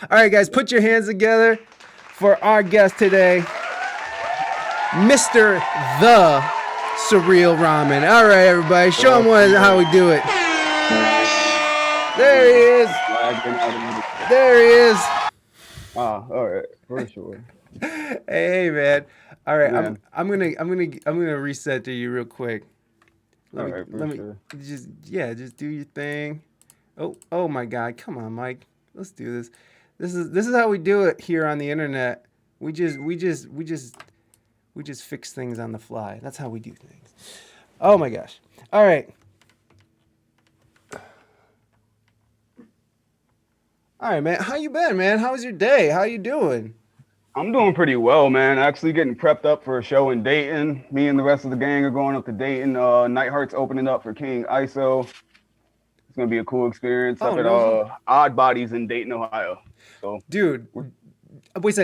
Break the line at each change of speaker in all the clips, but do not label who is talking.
All right, guys, put your hands together for our guest today, Mr. The Surreal Ramen. All right, everybody, show him how we do it. There he is. There he is.
All right, for sure.
Hey, man. All right,
Man,
I'm gonna reset to you real quick.
all right, for
Let me
sure.
just do your thing. Oh my God, come on, Mike. Let's do this. This is how we do it here on the internet. We just fix things on the fly. That's how we do things. Oh my gosh. All right. All right, man. How you been, man? How was your day? How you doing?
I'm doing pretty well, man. Actually getting prepped up for a show in Dayton. Me and the rest of the gang are going up to Dayton. Nightheart's opening up for King ISO. It's gonna be a cool experience
Oh
up at
no,
Odd Bodies in Dayton, Ohio. So
dude.
we're
Wait,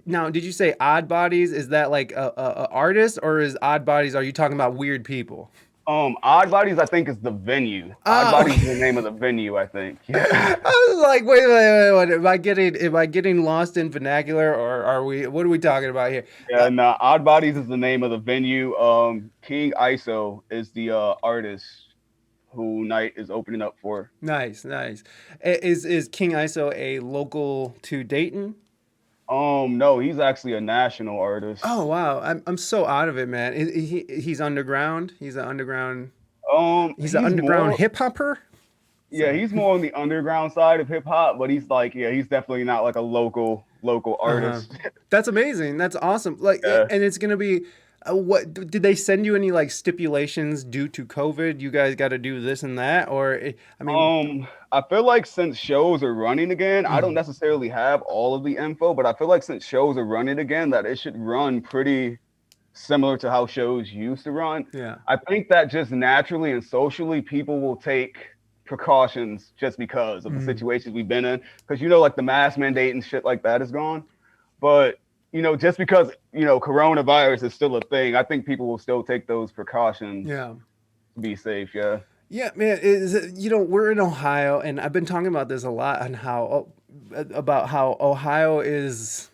now did you say Odd Bodies? Is that like a artist, or is Odd Bodies? Are you talking about weird people?
Odd Bodies, I think, is the venue. Odd
Oh,
Bodies is the name of the venue, I think.
I
Yeah.
was like, wait. Am I getting lost in vernacular, or are we? What are we talking about here?
Yeah, and Odd Bodies is the name of the venue. King ISO is the artist who Night is opening up for.
Nice, nice. Is King ISO a local to Dayton?
No, he's actually a national artist.
Oh wow, I'm so out of it, man. He's underground. He's an underground. He's an
He's
underground
more,
hip hopper.
yeah,
So,
he's more on the underground side of hip hop, but he's like, yeah, he's definitely not like a local
uh-huh.
artist.
That's amazing. That's awesome. Like,
Yeah.
and it's gonna be. What did they send you any like stipulations due to COVID? You guys got to do this and that, or I mean,
I feel like since shows are running again, I don't
mm,
necessarily have all of the info, but I feel like since shows are running again, that it should run pretty similar to how shows used to run.
yeah.
I think that just naturally and socially, people will take precautions just because of the
Mm.
situations we've been in. Because like the mask mandate and shit like that is gone. But just because coronavirus is still a thing, I think people will still take those precautions
Yeah.
to be safe. Yeah.
Yeah, man. We're in Ohio, and I've been talking about this a lot on about how Ohio is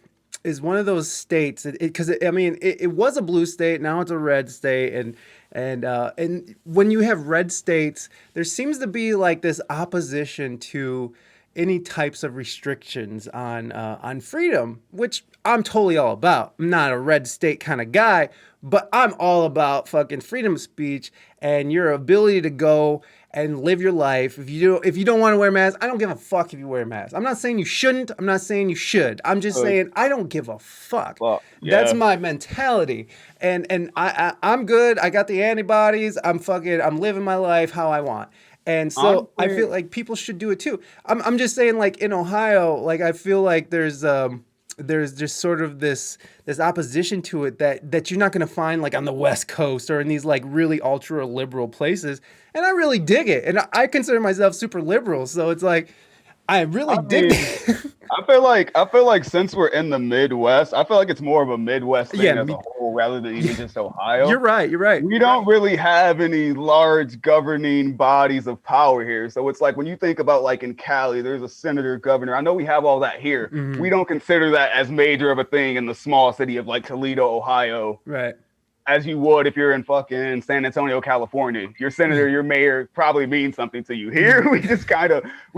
one of those states because I mean it was a blue state, now it's a red state, and when you have red states, there seems to be like this opposition to any types of restrictions on freedom, which I'm totally all about. I'm not a red state kind of guy, but I'm all about fucking freedom of speech and your ability to go and live your life. If you don't want to wear a mask, I don't give a fuck if you wear a mask. I'm not saying you shouldn't. I'm not saying you should. I'm just
Uh,
saying I don't give a fuck.
well,
That's
yeah.
my mentality, and I'm good. I got the antibodies. I'm living my life how I want. And so I
Honestly,
feel like people should do it too. I'm just saying, like in Ohio, like I feel like there's just sort of this opposition to it that you're not going to find like on the West Coast or in these like really ultra liberal places. And I really dig it. And I consider myself super liberal, so it's like I really
I
dig
mean,
it.
I feel like since we're in the Midwest, I feel like it's more of a Midwest
Yeah,
thing as a whole rather than even just
you're
Ohio.
right. You're right.
We don't really have any large governing bodies of power here. So it's like when you think about like in Cali, there's a senator, governor. I know we have all that here.
Hmm.
We don't consider that as major of a thing in the small city of like Toledo, Ohio,
Right.
as you would if you're in fucking San Antonio, California. Your senator, your mayor probably means something to you. Here, we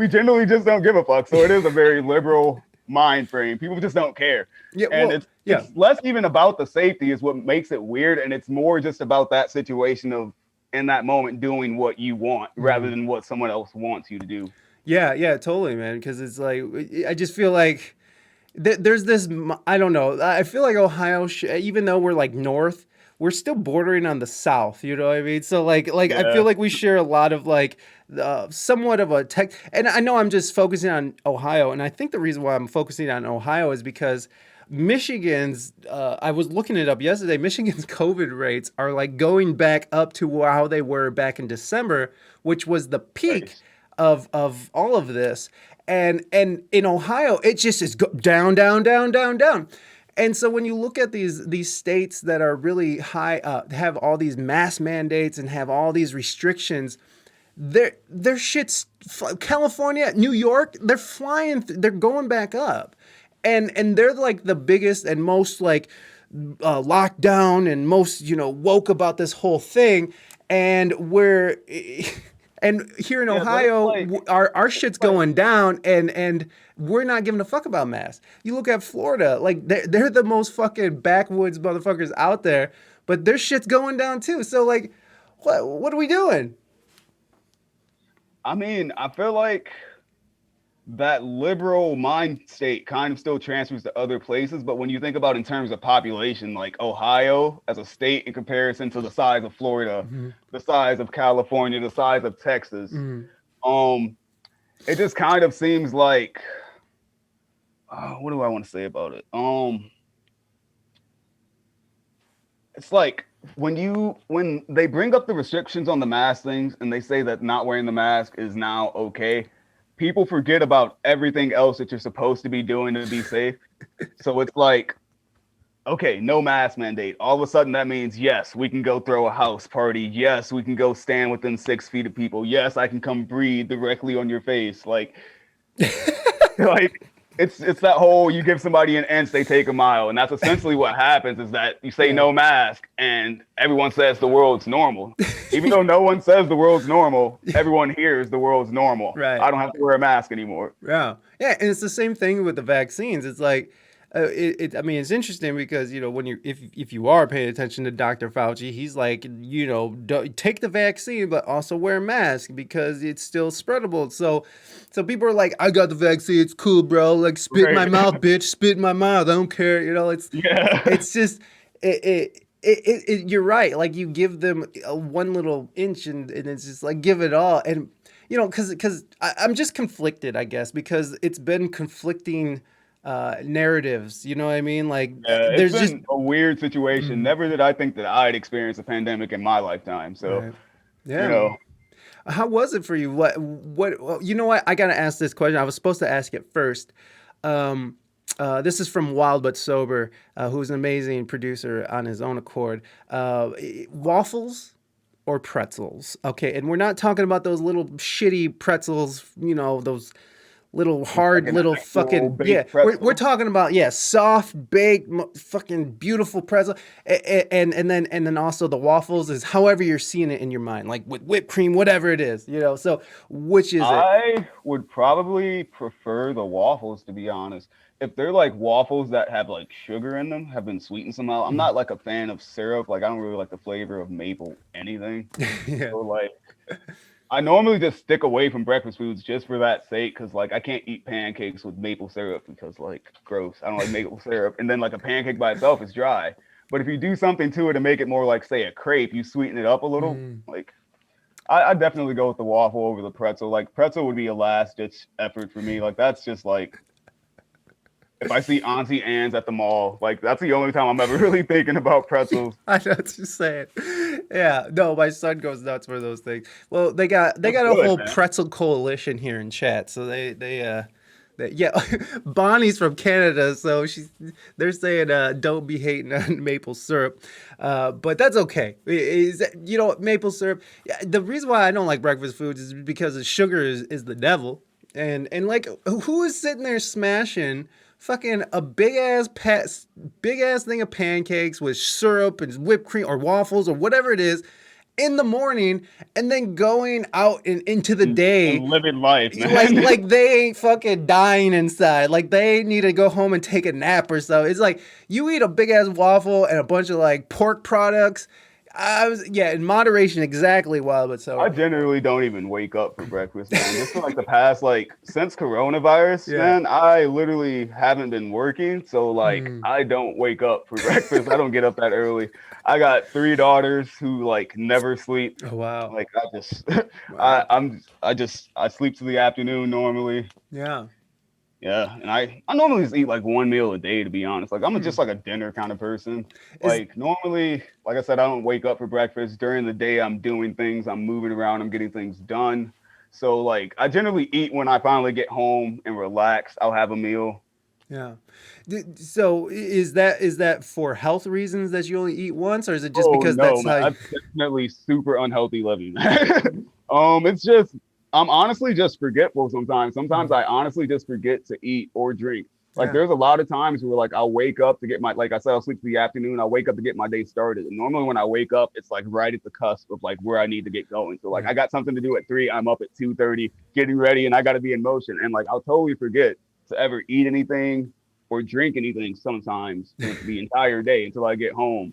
generally just don't give a fuck. So it is a very liberal mind frame. People just don't care.
Yeah.
And
Well.
it's
Yeah.
it's less even about the safety is what makes it weird. And it's more just about that situation of in that moment doing what you want rather
Mhm.
than what someone else wants you to do.
Yeah. Yeah. Totally, man. Because it's like I just feel like there's this. I don't know. I feel like Ohio, even though we're like north, we're still bordering on the south. You know what I mean? So like I feel
Yeah.
like we share a lot of like somewhat of a tech. And I know I'm just focusing on Ohio, and I think the reason why I'm focusing on Ohio is because Michigan's. I was looking it up yesterday. Michigan's COVID rates are like going back up to how they were back in December, which was the peak
Nice.
of all of this. And in Ohio, it just is down, down, down, down, down. And so when you look at these states that are really high, have all these mask mandates and have all these restrictions, their shit's California, New York, they're flying, they're going back up, and they're like the biggest and most like locked down and most woke about this whole thing, and we're and here in
Yeah, but it's
Ohio,
like
our shit's
like
going down, and we're not giving a fuck about masks. You look at Florida, like they're the most fucking backwoods motherfuckers out there, but their shit's going down too. So like, what are we doing?
I mean, I feel like that liberal mind state kind of still transfers to other places, but when you think about in terms of population, like Ohio as a state in comparison to the size of Florida,
Mhm.
the size of California, the size of Texas,
Mhm.
um, it just kind of seems like what do I want to say about it? It's like when they bring up the restrictions on the mask things and they say that not wearing the mask is now okay, people forget about everything else that you're supposed to be doing to be safe. So it's like, okay, no mask mandate. All of a sudden that means yes, we can go throw a house party. Yes, we can go stand within 6 feet of people. Yes, I can come breathe directly on your face. Like it's that whole you give somebody an inch, they take a mile, and that's essentially what happens. Is that you say
Yeah.
no mask, and everyone says the world's normal, even though no one says the world's normal. Everyone hears the world's normal.
Right.
I don't have to wear a mask anymore.
Yeah, yeah, and it's the same thing with the vaccines. It's like, I mean, it's interesting because when you if you are paying attention to Dr. Fauci, he's like, take the vaccine, but also wear a mask because it's still spreadable. So people are like, I got the vaccine, it's cool, bro. Like, spit in my
Right?
mouth, bitch, spit in my mouth. I don't care.
Yeah.
It's just you're right. Like you give them one little inch, and it's just like give it all, and because I'm just conflicted, I guess, because it's been conflicting narratives. You know what I mean? Like
Yeah, it's
there's just
been a weird situation.
mm,
Never did I think that I'd experience a pandemic in my lifetime. So,
right.
you
Yeah,
know,
man. How was it for you? Well, you know what? I gotta ask this question. I was supposed to ask it first. Um, this is from Wild But Sober, who's an amazing producer on his own accord. Waffles or pretzels? Okay, and we're not talking about those little shitty pretzels. Those little
like
hard
an
little
actual
fucking yeah.
baked
We're
pretzel.
talking about soft baked fucking beautiful pretzel, and then also the waffles is however you're seeing it in your mind, like with whipped cream, whatever it is. So which is it?
I would probably prefer the waffles, to be honest. If they're like waffles that have like sugar in them, have been sweetened somehow. I'm
Mm.
not like a fan of syrup. Like I don't really like the flavor of maple anything.
Yeah.
So like I normally just stick away from breakfast foods just for that sake, because like I can't eat pancakes with maple syrup because like gross. I don't like maple syrup. And then like a pancake by itself is dry. But if you do something to it to make it more like say a crepe, you sweeten it up a little.
Mm.
Like I definitely go with the waffle over the pretzel. Like pretzel would be a last ditch effort for me. Like that's just like if I see Auntie Anne's at the mall, like that's the only time I'm ever really thinking about pretzels.
I know what you're saying. Yeah, no, my son goes nuts for those things. Well, they got a
Good,
whole
man.
pretzel coalition here in chat. So yeah, Bonnie's from Canada, so they're saying don't be hating on maple syrup, but that's okay. Maple syrup? Yeah, the reason why I don't like breakfast foods is because the sugar is the devil, and like who is sitting there smashing fucking a big ass thing of pancakes with syrup and whipped cream or waffles or whatever it is in the morning, and then going out and into the
And
day
living life,
like
man.
like they ain't fucking dying inside. Like they need to go home and take a nap or so. It's like you eat a big ass waffle and a bunch of like pork products. In moderation, exactly. Wild but
I
sober.
generally don't even wake up for breakfast, man. Just for like the past like since coronavirus,
Yeah.
man, I literally haven't been working. So like
Mm.
I don't wake up for breakfast. I don't get up that early. I got three daughters who like never sleep.
Oh wow.
Like I just
Wow.
I sleep to the afternoon normally.
Yeah.
Yeah, and I normally just eat like one meal a day, to be honest. Like I'm
Hmm.
just like a dinner kind of person.
Is
Like normally, like I said, I don't wake up for breakfast. During the day, I'm doing things, I'm moving around, I'm getting things done. So like I generally eat when I finally get home and relax. I'll have a meal.
Yeah. So is that for health reasons that you only eat once, or is it just
Oh
because
no,
that's
man,
how?
that's definitely super unhealthy living. It's just I'm honestly just forgetful sometimes. Sometimes I honestly just forget to eat or drink. Like
Yeah.
there's a lot of times where like I'll wake up to get my like I said I'll sleep for the afternoon. I'll wake up to get my day started. And normally when I wake up, it's like right at the cusp of like where I need to get going. So like
Yeah.
I got something to do at 3. I'm up at 2:30, getting ready, and I got to be in motion. And like I'll totally forget to ever eat anything or drink anything sometimes for the entire day until I get home.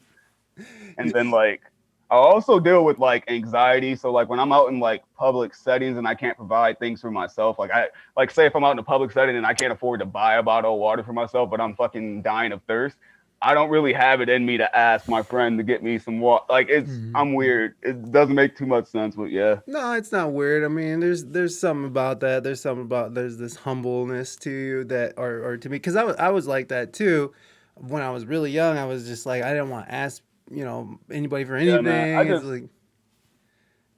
And then like I also deal with like anxiety. So like when I'm out in like public settings and I can't provide things for myself, like I like say if I'm out in a public setting and I can't afford to buy a bottle of water for myself, but I'm fucking dying of thirst, I don't really have it in me to ask my friend to get me some water. Like it's I'm weird. It doesn't make too much sense, but yeah.
No, it's not weird. I mean, there's something about that. There's something about there's this humbleness to you that, or to me, because I was like that too. When I was really young, I was just like I didn't want to ask anybody for
Yeah, man.
anything. It's like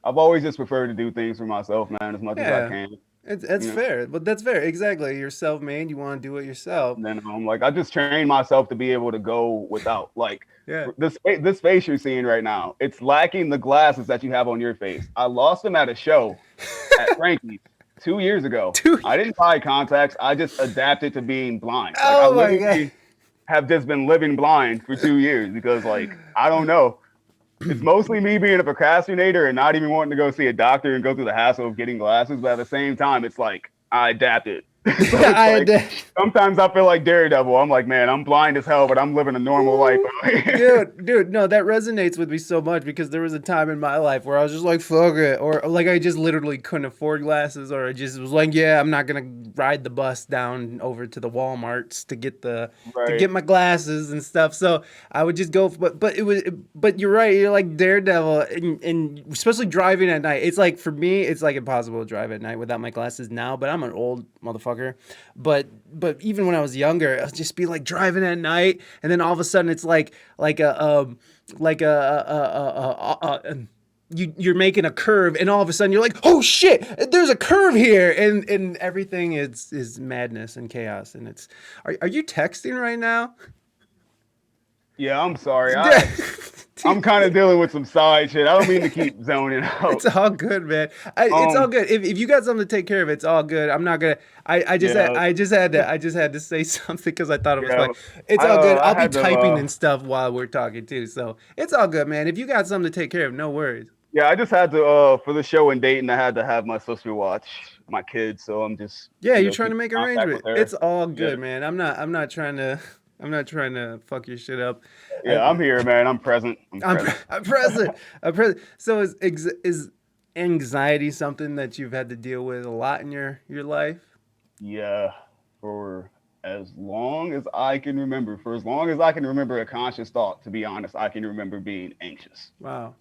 I've always just preferred to do things for myself, man, as much as I
yeah,
can.
it's
You know.
fair, but that's fair. Exactly, you're self-made. You want to do it yourself.
And then I'm like, I just trained myself to be able to go without like
Yeah.
this face you're seeing right now. It's lacking the glasses that you have on your face. I lost them at a show at Frankie's 2 years ago.
Dude.
I didn't buy contacts. I just adapted to being blind. Like I
Oh my god.
literally have just been living blind for 2 years because like I don't know. It's mostly me being a procrastinator and not even wanting to go see a doctor and go through the hassle of getting glasses. But at the same time, it's like I adapted. So it's
I had
like
to.
sometimes I feel like Daredevil. I'm like, man, I'm blind as hell, but I'm living a normal life.
Dude, no, that resonates with me so much because there was a time in my life where I was just like, fuck it. Or like I just literally couldn't afford glasses, or I just was like, yeah, I'm not gonna ride the bus down over to the Walmarts to
Right.
get my glasses and stuff. So I would just go, but you're right, you're like Daredevil, and especially driving at night. It's like for me, it's like impossible to drive at night without my glasses now. But I'm an old motherfucker. But even when I was younger, I'd just be like driving at night, and then all of a sudden it's like a like you're making a curve, and all of a sudden you're like, oh shit, there's a curve here, and everything is madness and chaos, and it's are you texting right now?
Yeah, I'm sorry. I'm kind of dealing with some side shit. I don't mean to keep zoning out.
It's all good, man. It's all good. If you got something to take care of, it's all good. I'm not gonna.
Yeah,
I just had to say something because I thought it was
yeah.
funny. It's all good.
I
I'll be
had to.
typing and stuff while we're talking too, so it's all good, man. If you got something to take care of, no worries.
Yeah, I just had to. For the show in Dayton, I had to have my sister watch my kids, so I'm just,
Yeah, you're trying to
keeping
make
contact with
arrangement.
her.
It's all
Yeah,
good, man. I'm not trying to. I'm not trying to fuck your shit up.
yeah. I'm here, man. I'm present. I'm
I'm
present.
I'm present. I'm present. So is anxiety something that you've had to deal with a lot in your life?
Yeah, for as long as I can remember, for as long as I can remember a conscious thought, to be honest, I can remember being anxious.
Wow.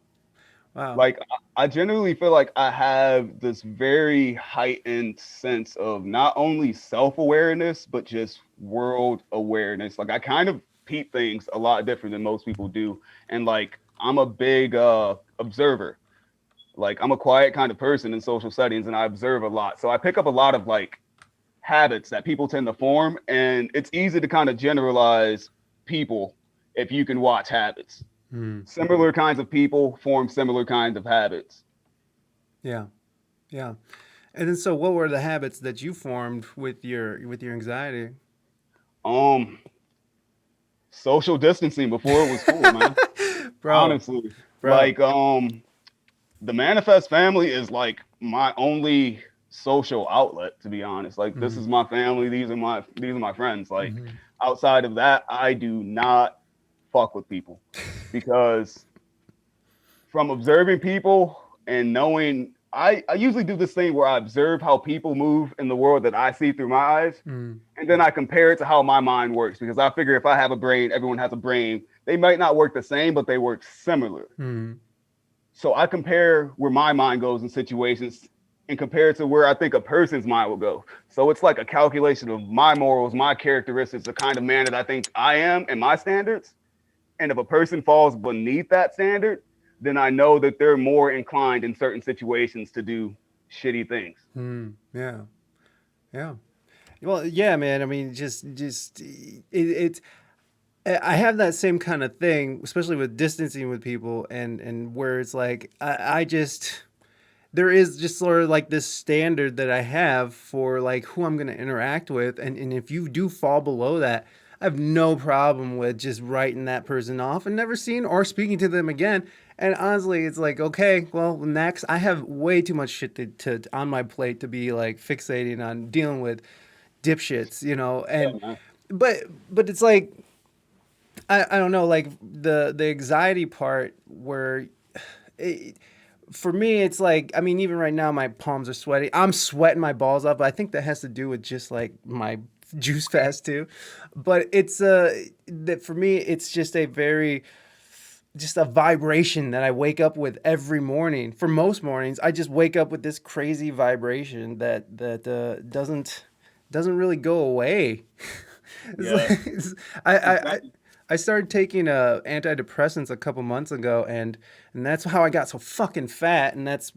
Wow.
Like, I generally feel like I have this very heightened sense of not only self awareness, but just world awareness. Like, I kind of peep things a lot different than most people do. And, like, I'm a big observer. Like, I'm a quiet kind of person in social settings and I observe a lot. So I pick up a lot of like habits that people tend to form, and it's easy to kind of generalize people if you can watch habits.
Hmm.
Similar kinds of people form similar kinds of habits.
Yeah. Yeah. And then so what were the habits that you formed with your anxiety?
Um, Social distancing before it was cool, man.
Bro,
Honestly,
bro.
like the manifest family is like my only social outlet. To be honest, like this
Hmm.
is my family. These are my friends. Like
Hmm.
outside of that, I do not fuck with people because from observing people and knowing I usually do this thing where I observe how people move in the world that I see through my eyes.
Hmm.
And then I compare it to how my mind works because I figure if I have a brain, everyone has a brain. They might not work the same, but they work similar.
Hmm.
So I compare where my mind goes in situations and compare it to where I think a person's mind will go. So it's like a calculation of my morals, my characteristics, the kind of man that I think I am and my standards. And if a person falls beneath that standard, then I know that they're more inclined in certain situations to do shitty things.
Hmm. Yeah. Yeah. Well, yeah, man. I mean, it's I have that same kind of thing, especially with distancing with people, and where it's like I just there is just sort of like this standard that I have for like who I'm going to interact with. And if you do fall below that, I have no problem with just writing that person off and never seeing or speaking to them again. And honestly, it's like, okay, well, next, I have way too much shit to on my plate to be like fixating on dealing with dipshits, you know.
Yeah,
And
man.
but it's like I don't know, like the anxiety part where it, for me, it's like, I mean, even right now, my palms are sweaty. I'm sweating my balls off, but I think that has to do with just like my juice fast too. But it's that for me, it's just a very just a vibration that I wake up with every morning. For most mornings, I just wake up with this crazy vibration that doesn't really go away. It's
Yeah,
like I started taking antidepressants a couple months ago, and that's how I got so fucking fat, and that's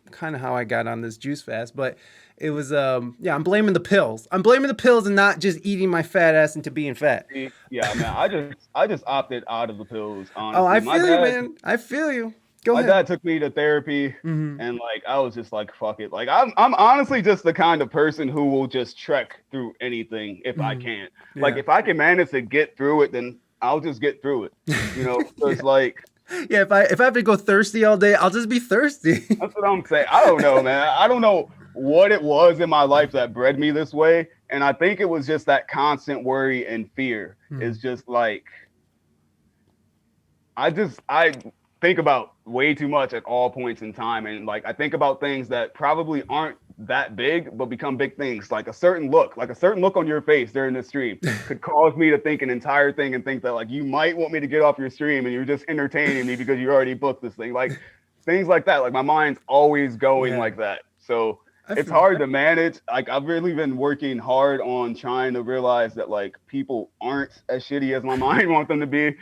kind of how I got on this juice fast. But it was yeah, I'm blaming the pills. I'm blaming the pills and not just eating my fat ass into being fat.
yeah, man. I just opted out of the pills.
Oh,
Honestly,
I feel you, man. I feel you. Go
my
ahead.
dad took me to therapy,
Hmm.
and like I was just like, fuck it. Like I'm honestly just the kind of person who will just trek through anything if I
Hmm.
can. Like
Yeah.
if I can manage to get through it, then I'll just get through it. You know, so
Yeah.
it's like
Yeah. If I have to go thirsty all day, I'll just be thirsty.
that's what I'm saying. I don't know, man. I don't know what it was in my life that bred me this way, and I think it was just that constant worry and fear.
Hmm.
It's just like I think about way too much at all points in time, and like I think about things that probably aren't that big but become big things. Like a certain look on your face during the stream could cause me to think an entire thing and think that like you might want me to get off your stream and you're just entertaining me because you already booked this thing. Like things like that. Like my mind's always going
Yeah.
like that. So
I
it's
feel.
hard to manage. Like I've really been working hard on trying to realize that like people aren't as shitty as my mind wants them to be.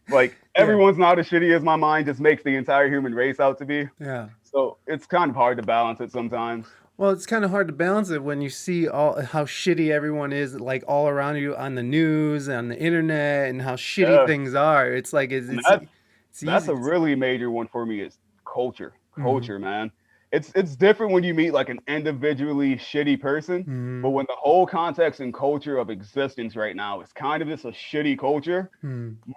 Like
Yeah.
everyone's not as shitty as my mind just makes the entire human race out to be.
Yeah.
So it's kind of hard to balance it sometimes.
Well, it's kind of hard to balance it when you see all how shitty everyone is, like all around you on the news, on the internet, and how shitty
Yeah,
things are. It's like
and
it's
that's
easy.
a really major one for me is culture.
Mm-hmm.
Culture, man. It's different when you meet like an individually shitty person, but
Mm-hmm.
when the whole context and culture of existence right now is kind of just a shitty culture,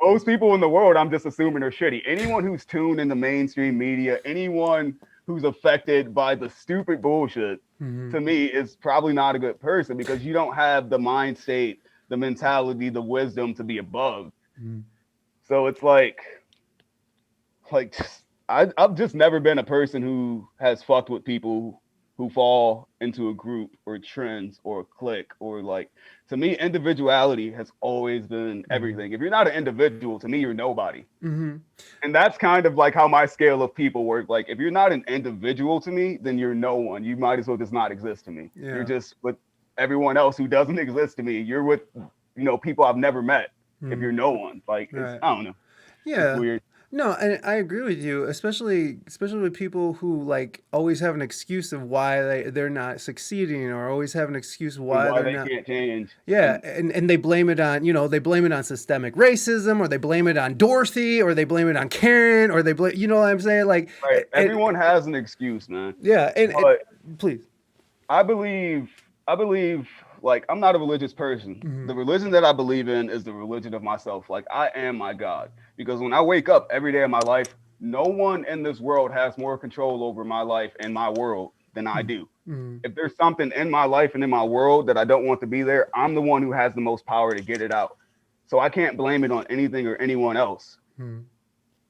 most people in the world, I'm just assuming are shitty. Anyone who's tuned in the mainstream media, anyone who's affected by the stupid bullshit,
Mm-hmm.
to me, is probably not a good person because you don't have the mind state, the mentality, the wisdom to be above.
Mm-hmm.
So it's like I've just never been a person who has fucked with people who fall into a group or trends or a clique or like to me individuality has always been
Mm-hmm.
everything. If you're not an individual, to me you're nobody.
Mm-hmm.
And that's kind of like how my scale of people work. Like if you're not an individual to me, then you're no one. You might as well just not exist to me. You're
Yeah.
just with everyone else who doesn't exist to me. You're with people I've never met. If
Mm-hmm.
you're no one, like it's
Right.
I don't know. It's
Yeah.
weird.
No, and I agree with you, especially with people who like always have an excuse of why they're not succeeding, or always have an excuse
And
why
why
they're
they
not.
can't change.
Yeah,
And
and they blame it on, they blame it on systemic racism, or they blame it on Dorothy, or they blame it on Karen, or they blame, you know what I'm saying? Like,
right,
and
everyone has an excuse, man.
yeah, and
But
please.
I believe like I'm not a religious person.
Hmm.
The religion that I believe in is the religion of myself. Like I am my God. Because when I wake up every day of my life, no one in this world has more control over my life and my world than I do.
Hmm.
If there's something in my life and in my world that I don't want to be there, I'm the one who has the most power to get it out. So I can't blame it on anything or anyone else
Hmm.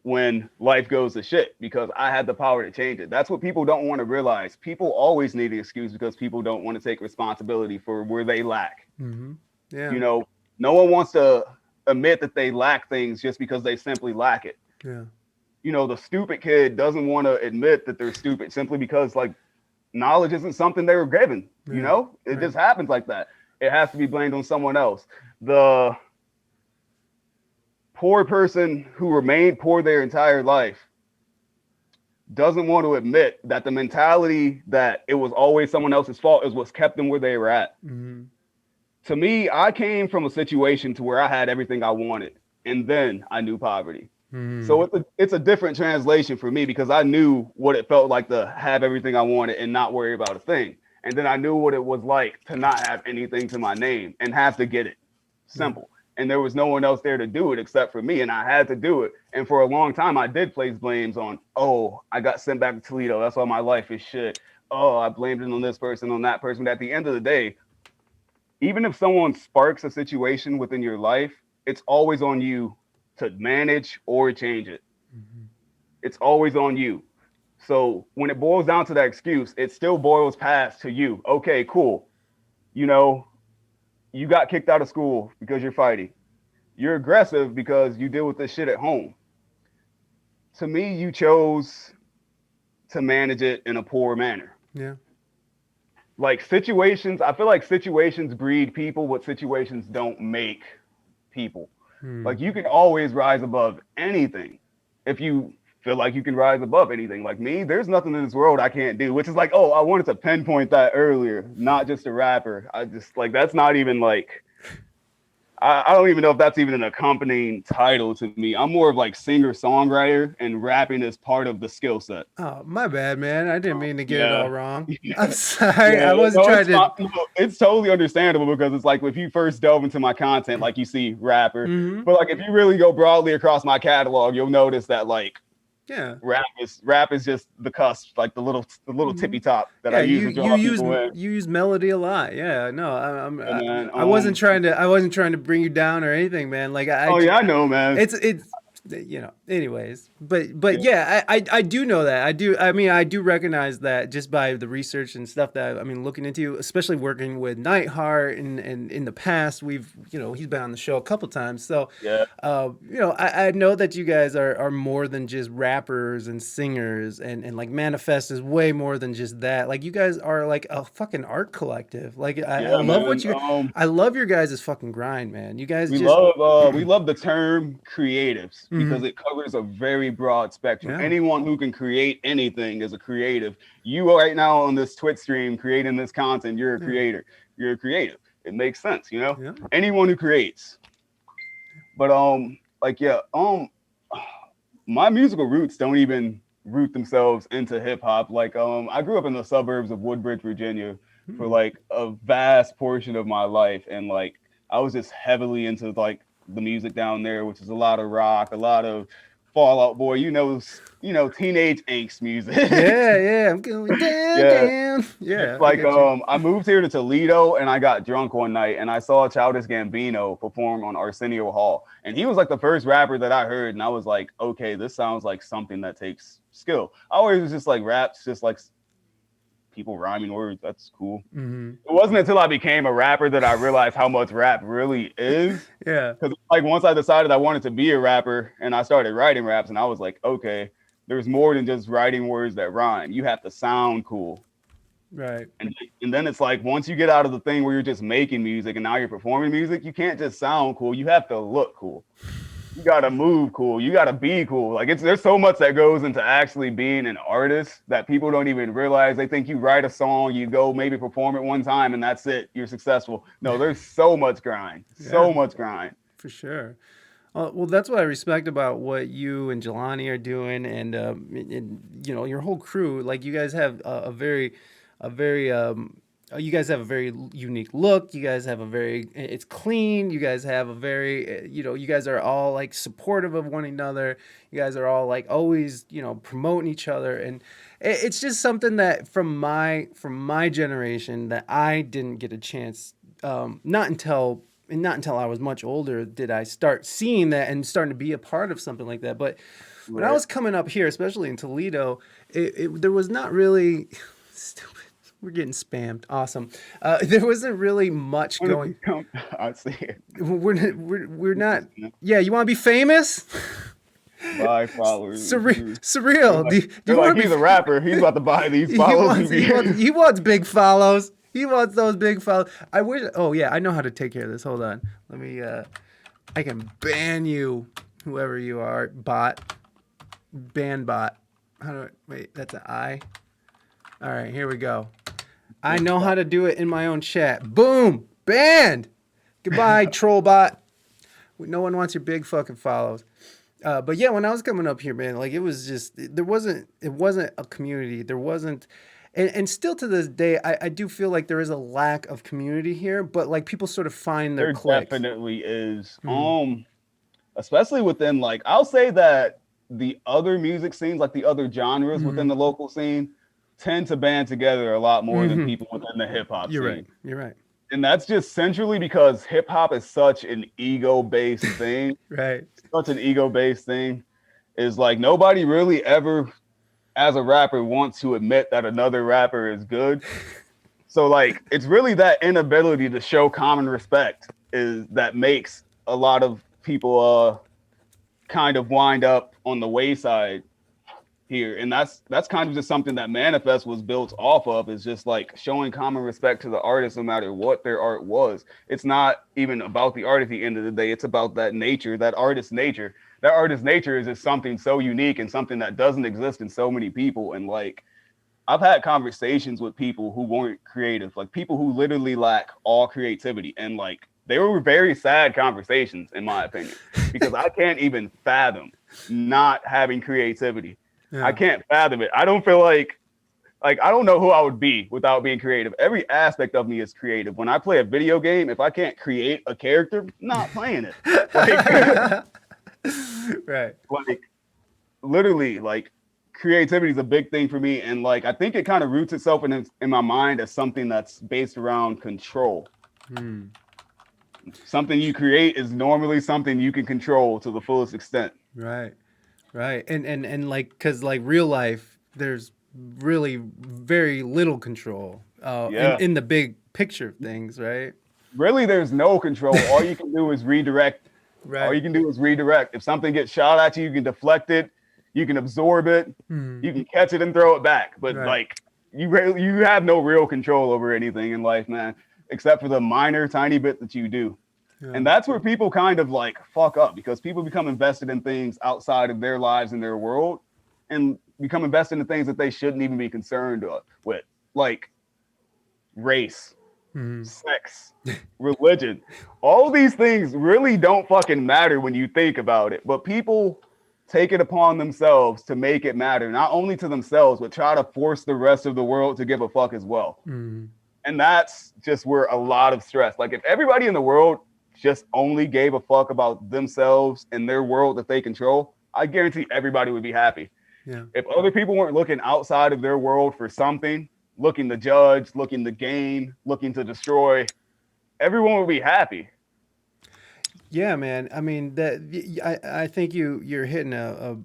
when life goes to shit because I had the power to change it. That's what people don't want to realize. People always need an excuse because people don't want to take responsibility for where they lack.
Hmm. Yeah.
You know, no one wants to admit that they lack things just because they simply lack it.
Yeah.
The stupid kid doesn't want to admit that they're stupid simply because like knowledge isn't something they were given.
Yeah.
It
Right.
just happens like that. It has to be blamed on someone else. The poor person who remained poor their entire life doesn't want to admit that the mentality that it was always someone else's fault is what's kept them where they were at.
Hmm.
To me, I came from a situation to where I had everything I wanted, and then I knew poverty. So it's a different translation for me because I knew what it felt like to have everything I wanted and not worry about a thing. And then I knew what it was like to not have anything to my name and have to get it. Simple. And there was no one else there to do it except for me, and I had to do it. And for a long time, I did place blames on, oh, I got sent back to Toledo. That's why my life is shit. Oh, I blamed it on this person, on that person. But at the end of the day, even if someone sparks a situation within your life, it's always on you to manage or change it. It's always on you. So when it boils down to that excuse, it still boils past to you. Okay, cool. You know, you got kicked out of school because you're fighting. You're aggressive because you deal with this shit at home. To me, you chose to manage it in a poor manner.
Yeah.
Like situations, I feel like situations breed people, what situations don't make people. Like you can always rise above anything if you feel like you can rise above anything. Like me, there's nothing in this world I can't do, which is like, oh, I wanted to pinpoint that earlier, not just a rapper. I just like, that's not even like, I don't even know if that's even an accompanying title to me. I'm more of like singer songwriter, and rapping is part of the skill set.
Oh, my bad, man. I didn't mean to get it all wrong.
Yeah.
I'm sorry.
Yeah,
I wasn't trying to.
No, it's totally understandable because it's like if you first delve into my content, like you see rapper, but like if you really go broadly across my catalog, you'll notice that like
Yeah.
rap is just the cusp, like the little tippy top that I use to draw people in.
You use melody a lot. Yeah. No,
Man,
I wasn't trying to bring you down or anything, man. Like
oh yeah, I know, man.
It's anyways, but yeah, I do know that. I do recognize that just by the research and stuff that looking into, especially working with Nightheart and in the past we've he's been on the show a couple times. So
yeah,
I know that you guys are more than just rappers and singers, and like Manifest is way more than just that. Like you guys are like a fucking art collective. Like I love
man.
what you I love your guys' fucking grind, man. You guys
we love the term creatives because it covers a very broad spectrum.
Yeah.
Anyone who can create anything is a creative. You right now on this Twitch stream creating this content, you're a creator. You're a creative. It makes sense, you know?
Yeah.
Anyone who creates. But my musical roots don't even root themselves into hip hop. Like I grew up in the suburbs of Woodbridge, Virginia for like a vast portion of my life, and like I was just heavily into like the music down there, which is a lot of rock, a lot of Fall Out Boy, teenage angst music.
Yeah, I'm going down. Yeah.
Like I moved here to Toledo and I got drunk one night and I saw Childish Gambino perform on Arsenio Hall. And he was like the first rapper that I heard, and I was like, okay, this sounds like something that takes skill. I always was just like raps, just like people rhyming words. That's cool. It wasn't until I became a rapper that I realized how much rap really is.
Yeah.
Because like once I decided I wanted to be a rapper and I started writing raps, and I was like, okay, there's more than just writing words that rhyme. You have to sound cool.
Right.
And then it's like once you get out of the thing where you're just making music and now you're performing music, you can't just sound cool. You have to look cool. You gotta move cool. You gotta be cool. Like there's so much that goes into actually being an artist that people don't even realize. They think you write a song, you go maybe perform it one time, and that's it. You're successful. No, there's so much grind. So much grind.
For sure. Well, that's what I respect about what you and Jelani are doing, and your whole crew. Like you guys have a very you guys have a very unique look. You guys have it's clean. You guys have a very, you guys are all like supportive of one another. You guys are all like always, promoting each other. And it's just something that from my generation that I didn't get a chance, not until I was much older did I start seeing that and starting to be a part of something like that. But when I was coming up here, especially in Toledo, there was not really stupid. We're getting spammed. Awesome. There wasn't really much going.
I see it.
We're not. Yeah, you want to be famous?
Buy followers.
Surreal.
He's a rapper. He's about to buy these followers.
He wants big follows. He wants those big follows. I wish. Oh yeah, I know how to take care of this. Hold on. Let me. I can ban you, whoever you are. Ban bot. Wait? That's an I. All right, here we go. I know how to do it in my own chat. Boom! Banned! Goodbye, troll bot. No one wants your big fucking follows. But yeah, when I was coming up here, man, like it wasn't a community. There wasn't, and still to this day, I do feel like there is a lack of community here. But like people sort of find their
There
clique.
definitely is.
Mm.
Especially within like I'll say that the other music scenes, like the other genres within
Mm.
the local scene, tend to band together a lot more than
Hmm.
people within the hip hop
You're right.
scene.
You're right.
And that's just centrally because hip hop is such an ego-based thing.
Right.
Such an ego-based thing. Is like nobody really ever, as a rapper, wants to admit that another rapper is good. So like it's really that inability to show common respect is that makes a lot of people kind of wind up on the wayside here. And that's kind of just something that Manifest was built off of, is just like showing common respect to the artist no matter what their art was. It's not even about the art at the end of the day. It's about that nature, that artist's nature. That artist's nature is just something so unique and something that doesn't exist in so many people. And like I've had conversations with people who weren't creative, like people who literally lack all creativity. And like they were very sad conversations, in my opinion, because I can't even fathom not having creativity. I
Yeah.
can't fathom it. I don't feel like I don't know who I would be without being creative. Every aspect of me is creative. When I play a video game, if I can't create a character, I'm not playing it. Like,
Right.
like literally, like creativity is a big thing for me, and like I think it kind of roots itself in my mind as something that's based around control.
Hmm.
Something you create is normally something you can control to the fullest extent.
Right. Right. And like, cause like real life, there's really very little control
Yeah,
in the big picture of things, right?
really, there's no control. All you can do is redirect. All
Right.
you can do is redirect. If something gets shot at you, you can deflect it, you can absorb it,
Hmm.
you can catch it and throw it back. But
Right.
like you have no real control over anything in life, man, except for the minor tiny bit that you do.
Yeah.
And that's where people kind of like fuck up, because people become invested in things outside of their lives and their world, and become invested in things that they shouldn't even be concerned with, like race,
Hmm.
sex, religion. All these things really don't fucking matter when you think about it, but people take it upon themselves to make it matter, not only to themselves, but try to force the rest of the world to give a fuck as well.
Hmm.
And that's just where a lot of stress, like if everybody in the world just only gave a fuck about themselves and their world that they control, I guarantee everybody would be happy.
Yeah.
If other people weren't looking outside of their world for something, looking to judge, looking to gain, looking to destroy, everyone would be happy.
Yeah, man. I mean that I think you're hitting a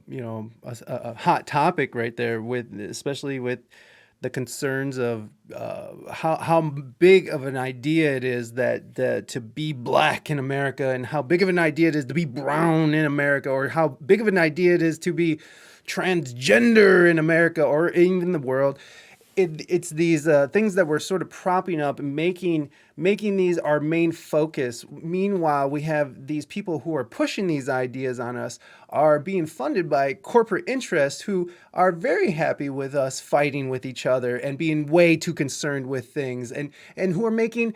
a hot topic right there, with especially with the concerns of how big of an idea it is that to be black in America, and how big of an idea it is to be brown in America, or how big of an idea it is to be transgender in America or even the world. It's these things that we're sort of propping up and making these our main focus. Meanwhile, we have these people who are pushing these ideas on us are being funded by corporate interests who are very happy with us fighting with each other and being way too concerned with things, and who are making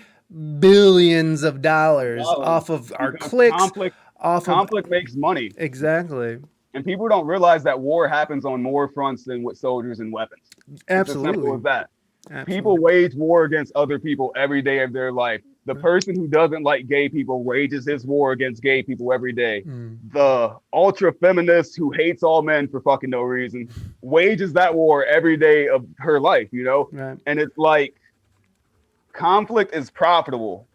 billions of dollars off of our
Because
clicks,
conflict
off of
conflict makes money.
exactly,
And people don't realize that war happens on more fronts than with soldiers and weapons. It's as simple
absolutely,
as that. People
absolutely.
wage war against other people every day of their life. The person who doesn't like gay people wages his war against gay people every day.
Mm,
The ultra feminist who hates all men for fucking no reason wages that war every day of her life, you know?
right.
And it's like conflict is profitable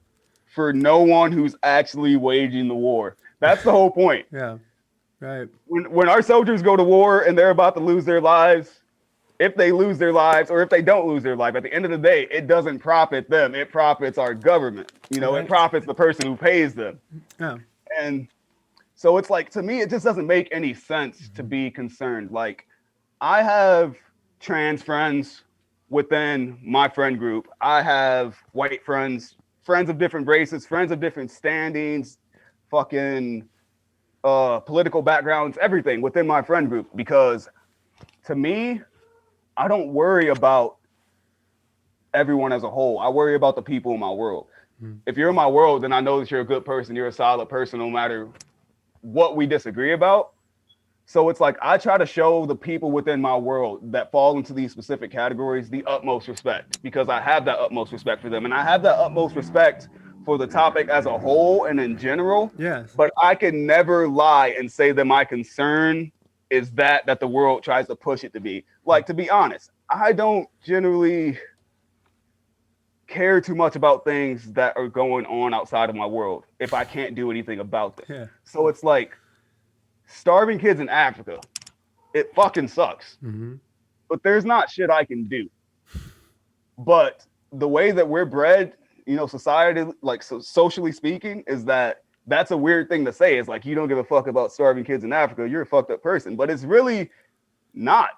for no one who's actually waging the war. That's the whole point.
Yeah. Right.
When our soldiers go to war and they're about to lose their lives, if they lose their lives or if they don't lose their life, at the end of the day, it doesn't profit them. It profits our government. You know, it
Right.
profits the person who pays them.
Yeah.
And so it's like, to me, it just doesn't make any sense to be concerned. Like, I have trans friends within my friend group. I have white friends, friends of different races, friends of different standings, fucking political backgrounds, everything within my friend group. Because to me, I don't worry about everyone as a whole. I worry about the people in my world.
Mm.
If you're in my world, then I know that you're a good person. You're a solid person, no matter what we disagree about. So it's like I try to show the people within my world that fall into these specific categories the utmost respect, because I have that utmost respect for them, and I have that utmost respect for the topic as a whole and in general.
Yes.
But I can never lie and say that my concern is that the world tries to push it to be. Like, to be honest, I don't generally care too much about things that are going on outside of my world if I can't do anything about them.
Yeah.
So it's like starving kids in Africa, it fucking sucks.
Mm-hmm.
But there's not shit I can do. But the way that we're bred, you know, society, like socially speaking, is that that's a weird thing to say. It's like, you don't give a fuck about starving kids in Africa, you're a fucked up person. But it's really not,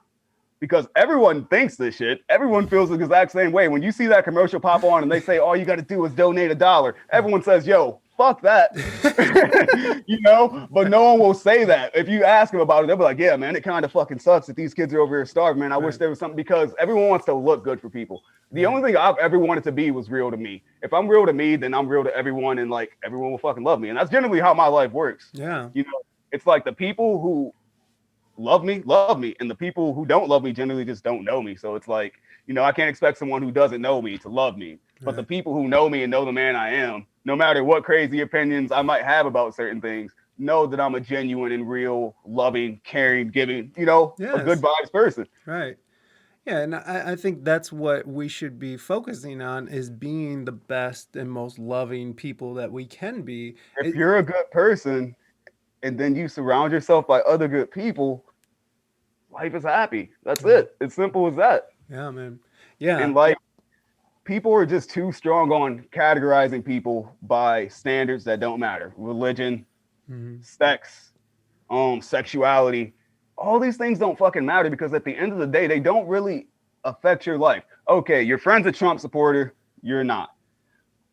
because everyone thinks this shit. Everyone feels the exact same way. When you see that commercial pop on and they say all you got to do is donate $1, everyone says, yo, fuck that. You know, but no one will say that. If you ask them about it, they'll be like, yeah, man, it kind of fucking sucks that these kids are over here starving, man. I wish there was something, because everyone wants to look good for people. The only thing I've ever wanted to be was real to me. If I'm real to me, then I'm real to everyone, and like everyone will fucking love me. And that's generally how my life works.
Yeah.
You know, it's like the people who love me, and the people who don't love me generally just don't know me. So it's like, you know, I can't expect someone who doesn't know me to love me. But the people who know me and know the man I am, no matter what crazy opinions I might have about certain things, know that I'm a genuine and real, loving, caring, giving, you know, a good vibes person.
Right. Yeah, and I think that's what we should be focusing on, is being the best and most loving people that we can be.
If you're a good person and then you surround yourself by other good people, life is happy. That's it. It's simple as that.
Yeah, man. Yeah.
And like, people are just too strong on categorizing people by standards that don't matter. Religion, sex, sexuality. All these things don't fucking matter, because at the end of the day, they don't really affect your life. Okay, your friend's a Trump supporter, you're not.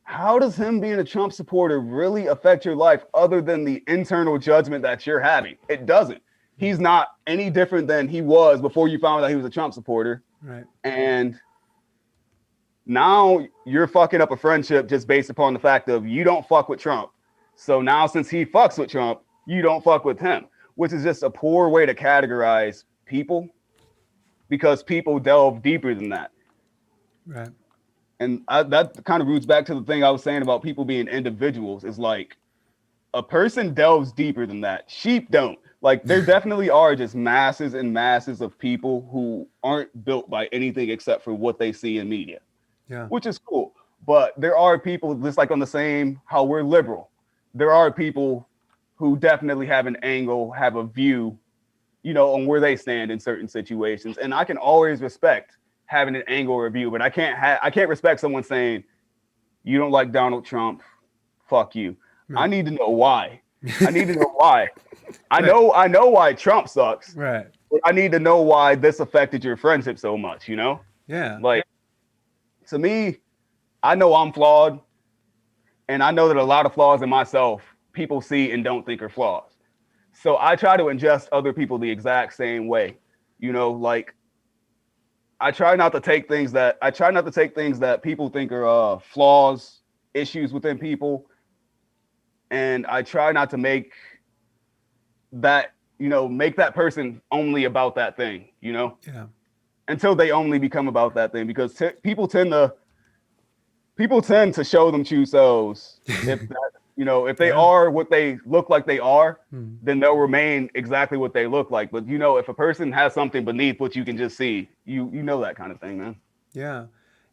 How does him being a Trump supporter really affect your life other than the internal judgment that you're having? It doesn't. He's not any different than he was before you found out he was a Trump supporter.
Right.
And now you're fucking up a friendship just based upon the fact of you don't fuck with Trump. So now, since he fucks with Trump, you don't fuck with him, which is just a poor way to categorize people, because people delve deeper than that.
Right.
And that kind of roots back to the thing I was saying about people being individuals. Is like, a person delves deeper than that. Sheep don't. Like, there definitely are just masses and masses of people who aren't built by anything except for what they see in media.
Yeah.
Which is cool. But there are people, just like on the same, how we're liberal, there are people who definitely have an angle, have a view, you know, on where they stand in certain situations. And I can always respect having an angle or a view, but I can't respect someone saying, you don't like Donald Trump, fuck you. I need to know why. I need to know why. I know why Trump sucks.
Right.
But I need to know why this affected your friendship so much, you know?
Yeah.
Like, to me, I know I'm flawed, and I know that a lot of flaws in myself people see and don't think are flaws. So I try to ingest other people the exact same way. You know, like, I try not to take things that people think are flaws, issues within people, and I try not to make that person only about that thing, you know?
Yeah.
Until they only become about that thing, because people tend to show them true selves. If they are what they look like they are, then they'll remain exactly what they look like. But, you know, if a person has something beneath what you can just see, you know that kind of thing, man.
Yeah.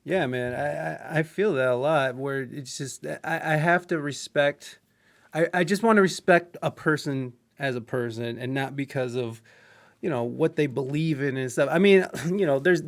Yeah, man. I feel that a lot, where it's just, I have to respect, I just want to respect a person as a person, and not because of, you know, what they believe in and stuff. I mean, you know, there's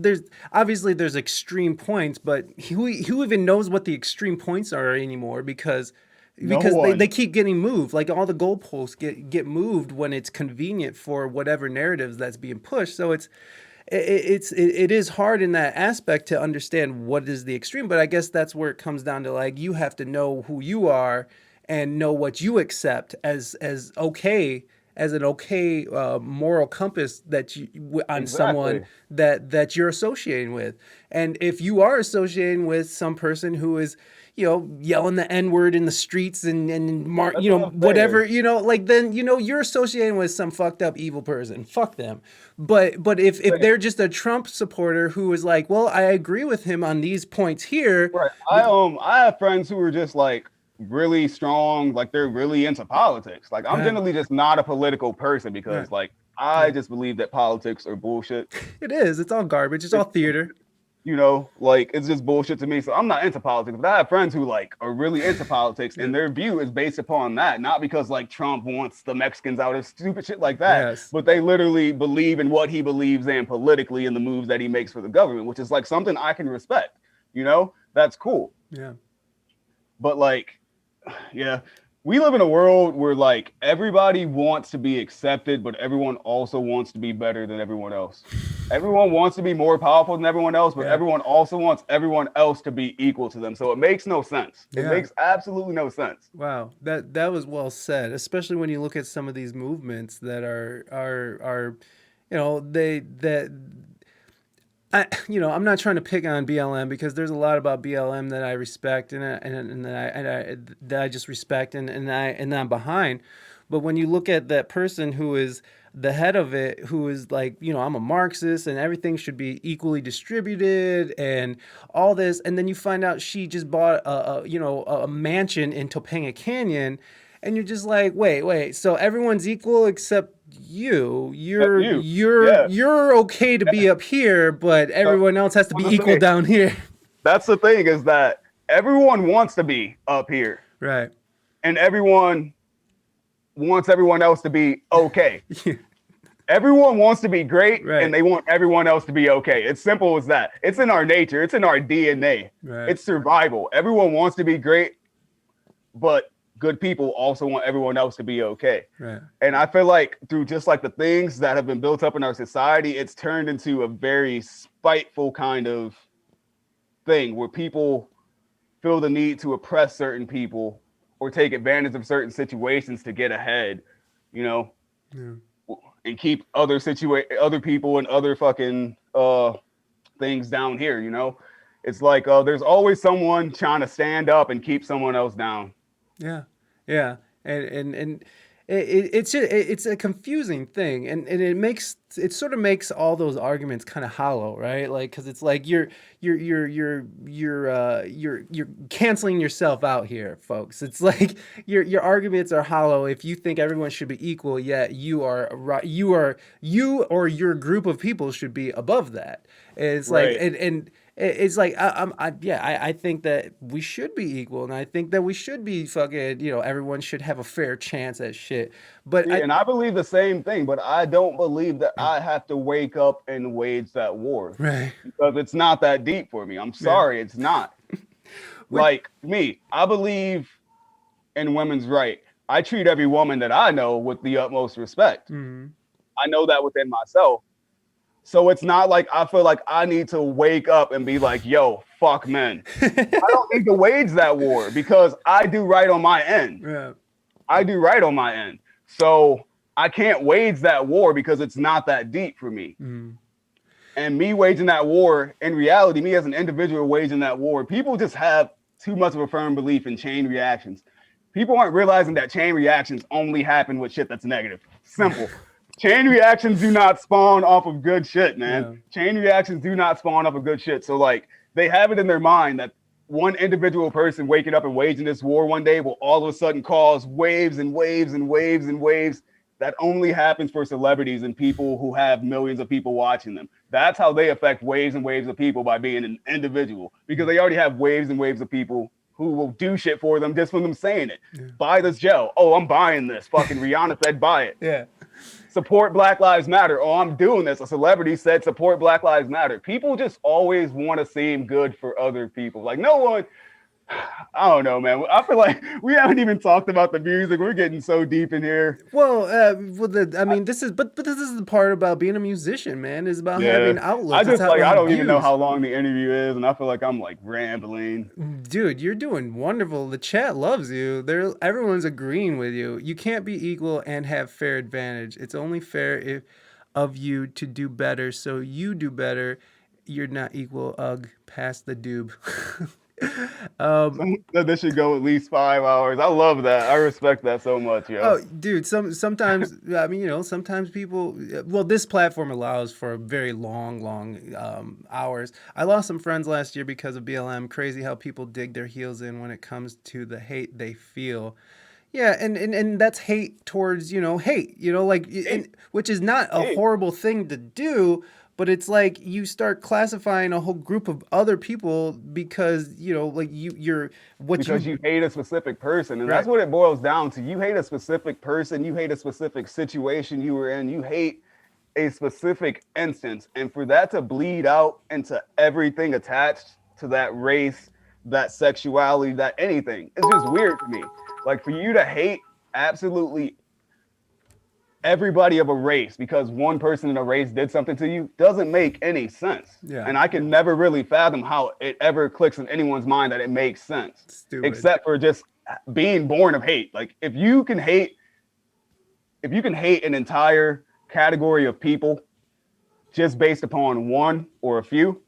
obviously there's extreme points, but who even knows what the extreme points are anymore, because they keep getting moved. Like, all the goalposts get moved when it's convenient for whatever narratives that's being pushed. So it is hard in that aspect to understand what is the extreme. But I guess that's where it comes down to, like, you have to know who you are and know what you accept as okay, as an okay moral compass that you on someone that you're associating with. And if you are associating with some person who is, yelling the N-word in the streets and
That's what I'm
whatever,
saying.
like then, you're associating with some fucked up evil person. Fuck them. But if they're just a Trump supporter who is like, well, I agree with him on these points here.
Right. I have friends who are just like really strong, like they're really into politics. Like I'm
Right,
generally just not a political person
right,
because like I
yeah.
just believe that politics are bullshit.
It is. It's all garbage. It's all
It's
theater.
like it's just bullshit to me. So I'm not into politics, but I have friends who like are really into politics
Yeah.
and their view is based upon that, not because like Trump wants the Mexicans out of stupid shit like that,
Yes.
but they literally believe in what he believes in politically and the moves that he makes for the government, which is like something I can respect. That's cool.
Yeah.
But like, yeah, we live in a world where like everybody wants to be accepted, but everyone also wants to be better than everyone else. Everyone wants to be more powerful than everyone else, but
Yeah.
everyone also wants everyone else to be equal to them. So it makes no sense. It
Yeah.
makes absolutely no sense.
Wow, that was well said. Especially when you look at some of these movements that are, they that I'm not trying to pick on BLM because there's a lot about BLM that I respect that I just respect and I'm behind. But when you look at that person who is the head of it, who is like, I'm a Marxist and everything should be equally distributed and all this, and then you find out she just bought a mansion in Topanga Canyon, and you're just like, wait, so everyone's equal except you.
Except
You're
you.
you're
Yeah.
you're okay to be up here, but
So,
everyone else has to be
the
equal
thing.
down here.
That's the thing is that everyone wants to be up here
Right.
and everyone wants everyone else to be okay. Everyone wants to be great
Right.
and they want everyone else to be okay. It's simple as that. It's in our nature, it's in our DNA.
Right.
It's survival. Everyone wants to be great, but good people also want everyone else to be okay.
Right.
And I feel like through just like the things that have been built up in our society, it's turned into a very spiteful kind of thing where people feel the need to oppress certain people or take advantage of certain situations to get ahead, you know,
Yeah.
and keep other people and other fucking things down here, It's like there's always someone trying to stand up and keep someone else down.
Yeah, yeah, and it's a confusing thing, and it sort of makes all those arguments kind of hollow, right? Like, because it's like you're canceling yourself out here, folks. It's like your arguments are hollow if you think everyone should be equal, yet you or your group of people should be above that. And it's like
Right.
and it's like I think that we should be equal, and I think that we should be fucking, everyone should have a fair chance at shit. But
See, and I believe the same thing, but I don't believe that I have to wake up and wage that war
right,
because it's not that deep for me. I'm
yeah,
sorry, it's not.
which
Like me, I believe in women's right. I treat every woman that I know with the utmost respect.
mm,
I know that within myself. So it's not like I feel like I need to wake up and be like, yo, fuck men. I don't need to wage that war because I do right on my end.
yeah,
I do right on my end. So I can't wage that war because it's not that deep for me.
mm,
And me waging that war, in reality, me as an individual waging that war, people just have too much of a firm belief in chain reactions. People aren't realizing that chain reactions only happen with shit that's negative. Simple. Chain reactions do not spawn off of good shit, man.
yeah,
Chain reactions do not spawn off of good shit. So like they have it in their mind that one individual person waking up and waging this war one day will all of a sudden cause waves and waves and waves and waves. That only happens for celebrities and people who have millions of people watching them. That's how they affect waves and waves of people, by being an individual, because they already have waves and waves of people who will do shit for them just from them saying it.
yeah,
Buy this gel. Oh, I'm buying this. Fucking Rihanna said buy it.
yeah,
Support Black Lives Matter. Oh, I'm doing this. A celebrity said support Black Lives Matter. People just always want to seem good for other people. Like no one, I don't know, man. I feel like we haven't even talked about the music. We're getting so deep in here.
Well, this is but this is the part about being a musician, man. Is about having
Yeah.
outlets.
I don't even know
views.
how long the interview is, and I feel like I'm like rambling.
Dude, you're doing wonderful. The chat loves you. Everyone's agreeing with you. You can't be equal and have fair advantage. It's only fair if of you to do better. So you do better. You're not equal. Ugh, pass the doob.
Someone said this should go at least 5 hours. I love that. I respect that so much, yo.
Oh, dude, sometimes I mean, sometimes people. Well, this platform allows for very long hours. I lost some friends last year because of BLM. Crazy how people dig their heels in when it comes to the hate they feel. Yeah, and that's hate towards hate. Like
Hey,
which is not a
hey,
horrible thing to do. But it's like you start classifying a whole group of other people because like you're what
because
you
you hate a specific person, and that's
right.
what it boils down to. You hate a specific person, you hate a specific situation you were in, you hate a specific instance, and for that to bleed out into everything attached to that race, that sexuality, that anything, it's just weird to me. Like for you to hate absolutely everybody of a race because one person in a race did something to you doesn't make any sense.
Yeah,
And I can never really fathom how it ever clicks in anyone's mind that it makes sense,
stupid.
except for just being born of hate. Like if you can hate an entire category of people just based upon one or a few,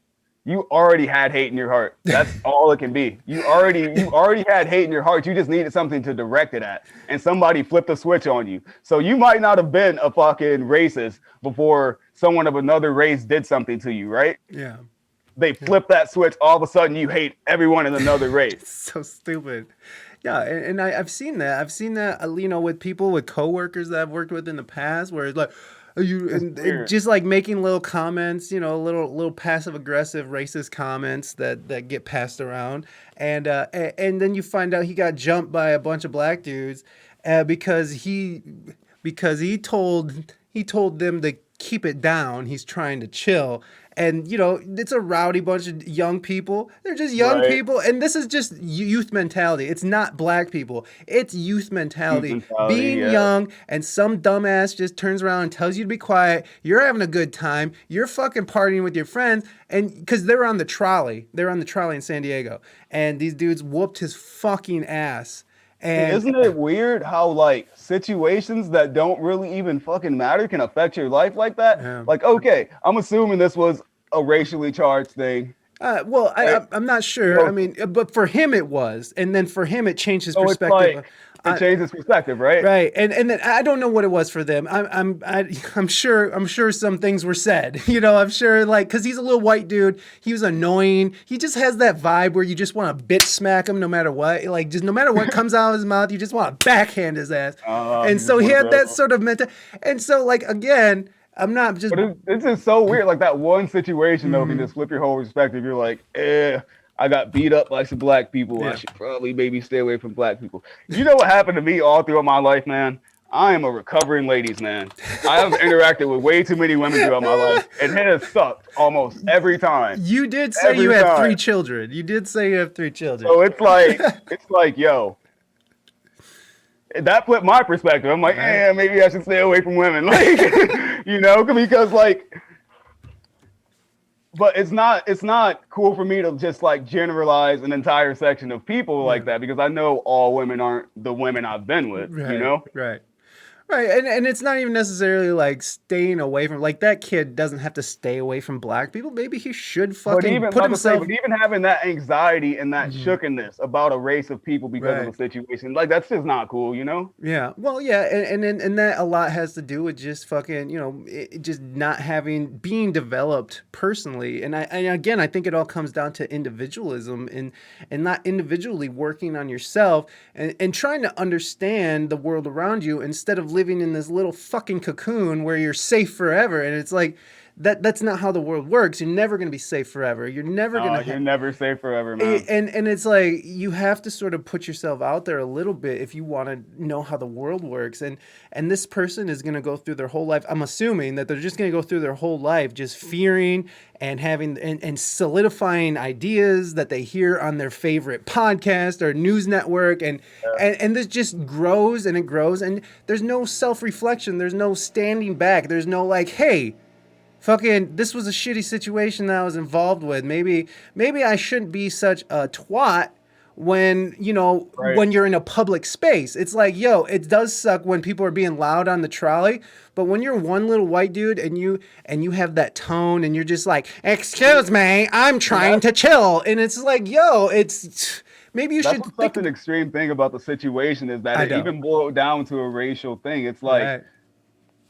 you already had hate in your heart. That's all it can be. You already had hate in your heart. You just needed something to direct it at. And somebody flipped a switch on you. So you might not have been a fucking racist before someone of another race did something to you, right?
Yeah.
They flip that switch, all of a sudden you hate everyone in another race.
So stupid. Yeah, and I've seen that. I've seen that, with people, with coworkers that I've worked with in the past, where it's like, you
It's
and
weird.
just like making little comments, little passive aggressive racist comments that get passed around, and then you find out he got jumped by a bunch of black dudes, because he told them to keep it down. He's trying to chill. And it's a rowdy bunch of young people. They're just young
Right?
people, and this is just youth mentality. It's not black people. It's youth
Youth
mentality.
mentality,
Being
yeah.
young, and some dumbass just turns around and tells you to be quiet. You're having a good time. You're fucking partying with your friends, and because they're on the trolley in San Diego, and these dudes whooped his fucking ass.
See,
And
isn't it weird how like situations that don't really even fucking matter can affect your life like that?
yeah.
Like, okay, I'm assuming this was a racially charged thing,
Well,
right?
I'm not sure. I
So,
mean, but for him it was, and then for him it changed his
so it's
perspective.
like it changes perspective, right?
Right, and then I don't know what it was for them. I'm sure some things were said. I'm sure, like, because he's a little white dude. He was annoying. He just has that vibe where you just want to bitch smack him no matter what. Like, just no matter what comes out of his mouth, you just want to backhand his ass. And
You
so
just
he
want
had that
to.
sort of mental. And so, like, again, I'm not just.
But it's just so weird. Like that one situation though can
Mhm.
just flip your whole perspective. You're like, I got beat up by some black people. I
Yeah.
should probably maybe stay away from black people. You know what happened to me all throughout my life, man? I am a recovering ladies man. I have interacted with way too many women throughout my life, and it has sucked almost every time.
You did say you
Every
have
time.
3 children. You did say you have 3 children.
So it's like, yo, that flipped my perspective. I'm like,
Right.
maybe I should stay away from women, like, because like, but it's not cool for me to just like generalize an entire section of people
Yeah.
like that because I know all women aren't the women I've been with, you
Right.
know?
Right. Right, and it's not even necessarily like staying away from, like, that kid doesn't have to stay away from black people. Maybe he should
But
fucking
even
put
about to say,
himself.
but even having that anxiety and that
Mhm.
shookenness about a race of people because of a
Right.
situation, like that's just not cool, you know?
Yeah. Well, yeah, and that a lot has to do with just fucking, just not being developed personally. And again, I think it all comes down to individualism and not individually working on yourself and trying to understand the world around you instead of living in this little fucking cocoon where you're safe forever. And it's like that's not how the world works. You're never going to be safe forever. You're never going
No,
to
you're never safe forever, man.
and it's like you have to sort of put yourself out there a little bit if you want to know how the world works. And this person is going to go through their whole life. I'm assuming that they're just going to go through their whole life just fearing and having and solidifying ideas that they hear on their favorite podcast or news network, and this just grows and it grows, and there's no self-reflection, there's no standing back, there's no like, hey, fucking, this was a shitty situation that I was involved with. Maybe I shouldn't be such a twat when, you know,
Right.
when you're in a public space. It's like, yo, it does suck when people are being loud on the trolley, but when you're one little white dude and you have that tone and you're just like, excuse me, I'm trying to chill. And it's like, yo, it's maybe you
That's
should
what's
think
such an extreme thing about the situation is that
I
it
know.
even boiled down to a racial thing. It's like,
Right.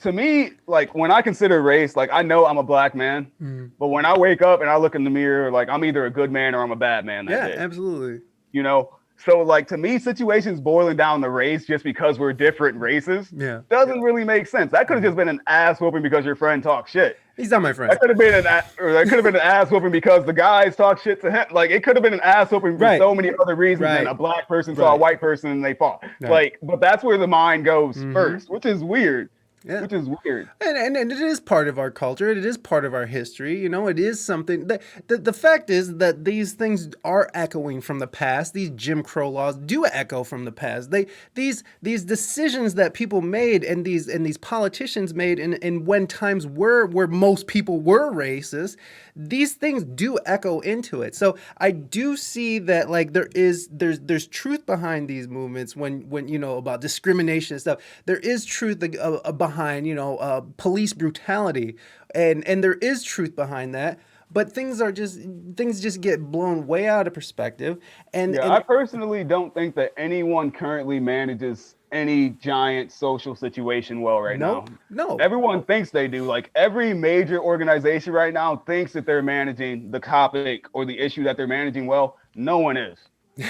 to me, like when I consider race, like I know I'm a black man, but when I wake up and I look in the mirror, like I'm either a good man or I'm a bad man that
Yeah,
day.
absolutely.
You know? So like to me, situations boiling down to race just because we're different races
Yeah.
doesn't really make sense. That could have just been an ass whooping because your friend talks shit.
He's not my friend.
That could have been or that could have been an ass whooping because the guys talk shit to him. Like it could have been an ass whooping for
Right.
so many other reasons than
Right.
a black person saw a
Right.
white person and they fought.
Right.
Like, but that's where the mind goes
Mhm.
first, which is weird.
Yeah.
Which is weird.
And it is part of our culture. It is part of our history. You know, it is something that the fact is that these things are echoing from the past. These Jim Crow laws do echo from the past. These decisions that people made and these politicians made in when times were where most people were racist, these things do echo into it. So I do see that like there's truth behind these movements when you know about discrimination and stuff. There is truth behind, you know, police brutality, and there is truth behind that. But things just get blown way out of perspective.
Yeah, I personally don't think that anyone currently manages any giant social situation well right
nope,
now.
no,
Everyone thinks they do. Like every major organization right now thinks that they're managing the topic or the issue that they're managing well. No one is.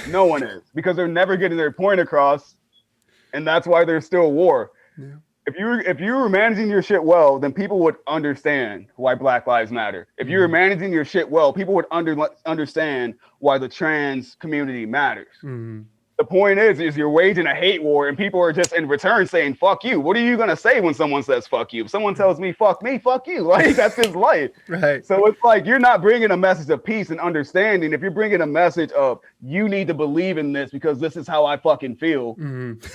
No one is because they're never getting their point across, and that's why there's still war.
yeah.
If you were managing your shit well, then people would understand why Black Lives Matter. If you were managing your shit well, people would understand why the trans community matters.
Mm-hmm.
The point is you're waging a hate war, and people are just in return saying "fuck you." What are you gonna say when someone says "fuck you"? If someone tells me "fuck me," fuck you. Like that's his life.
Right.
So it's like you're not bringing a message of peace and understanding. If you're bringing a message of you need to believe in this because this is how I fucking feel.
Mm-hmm.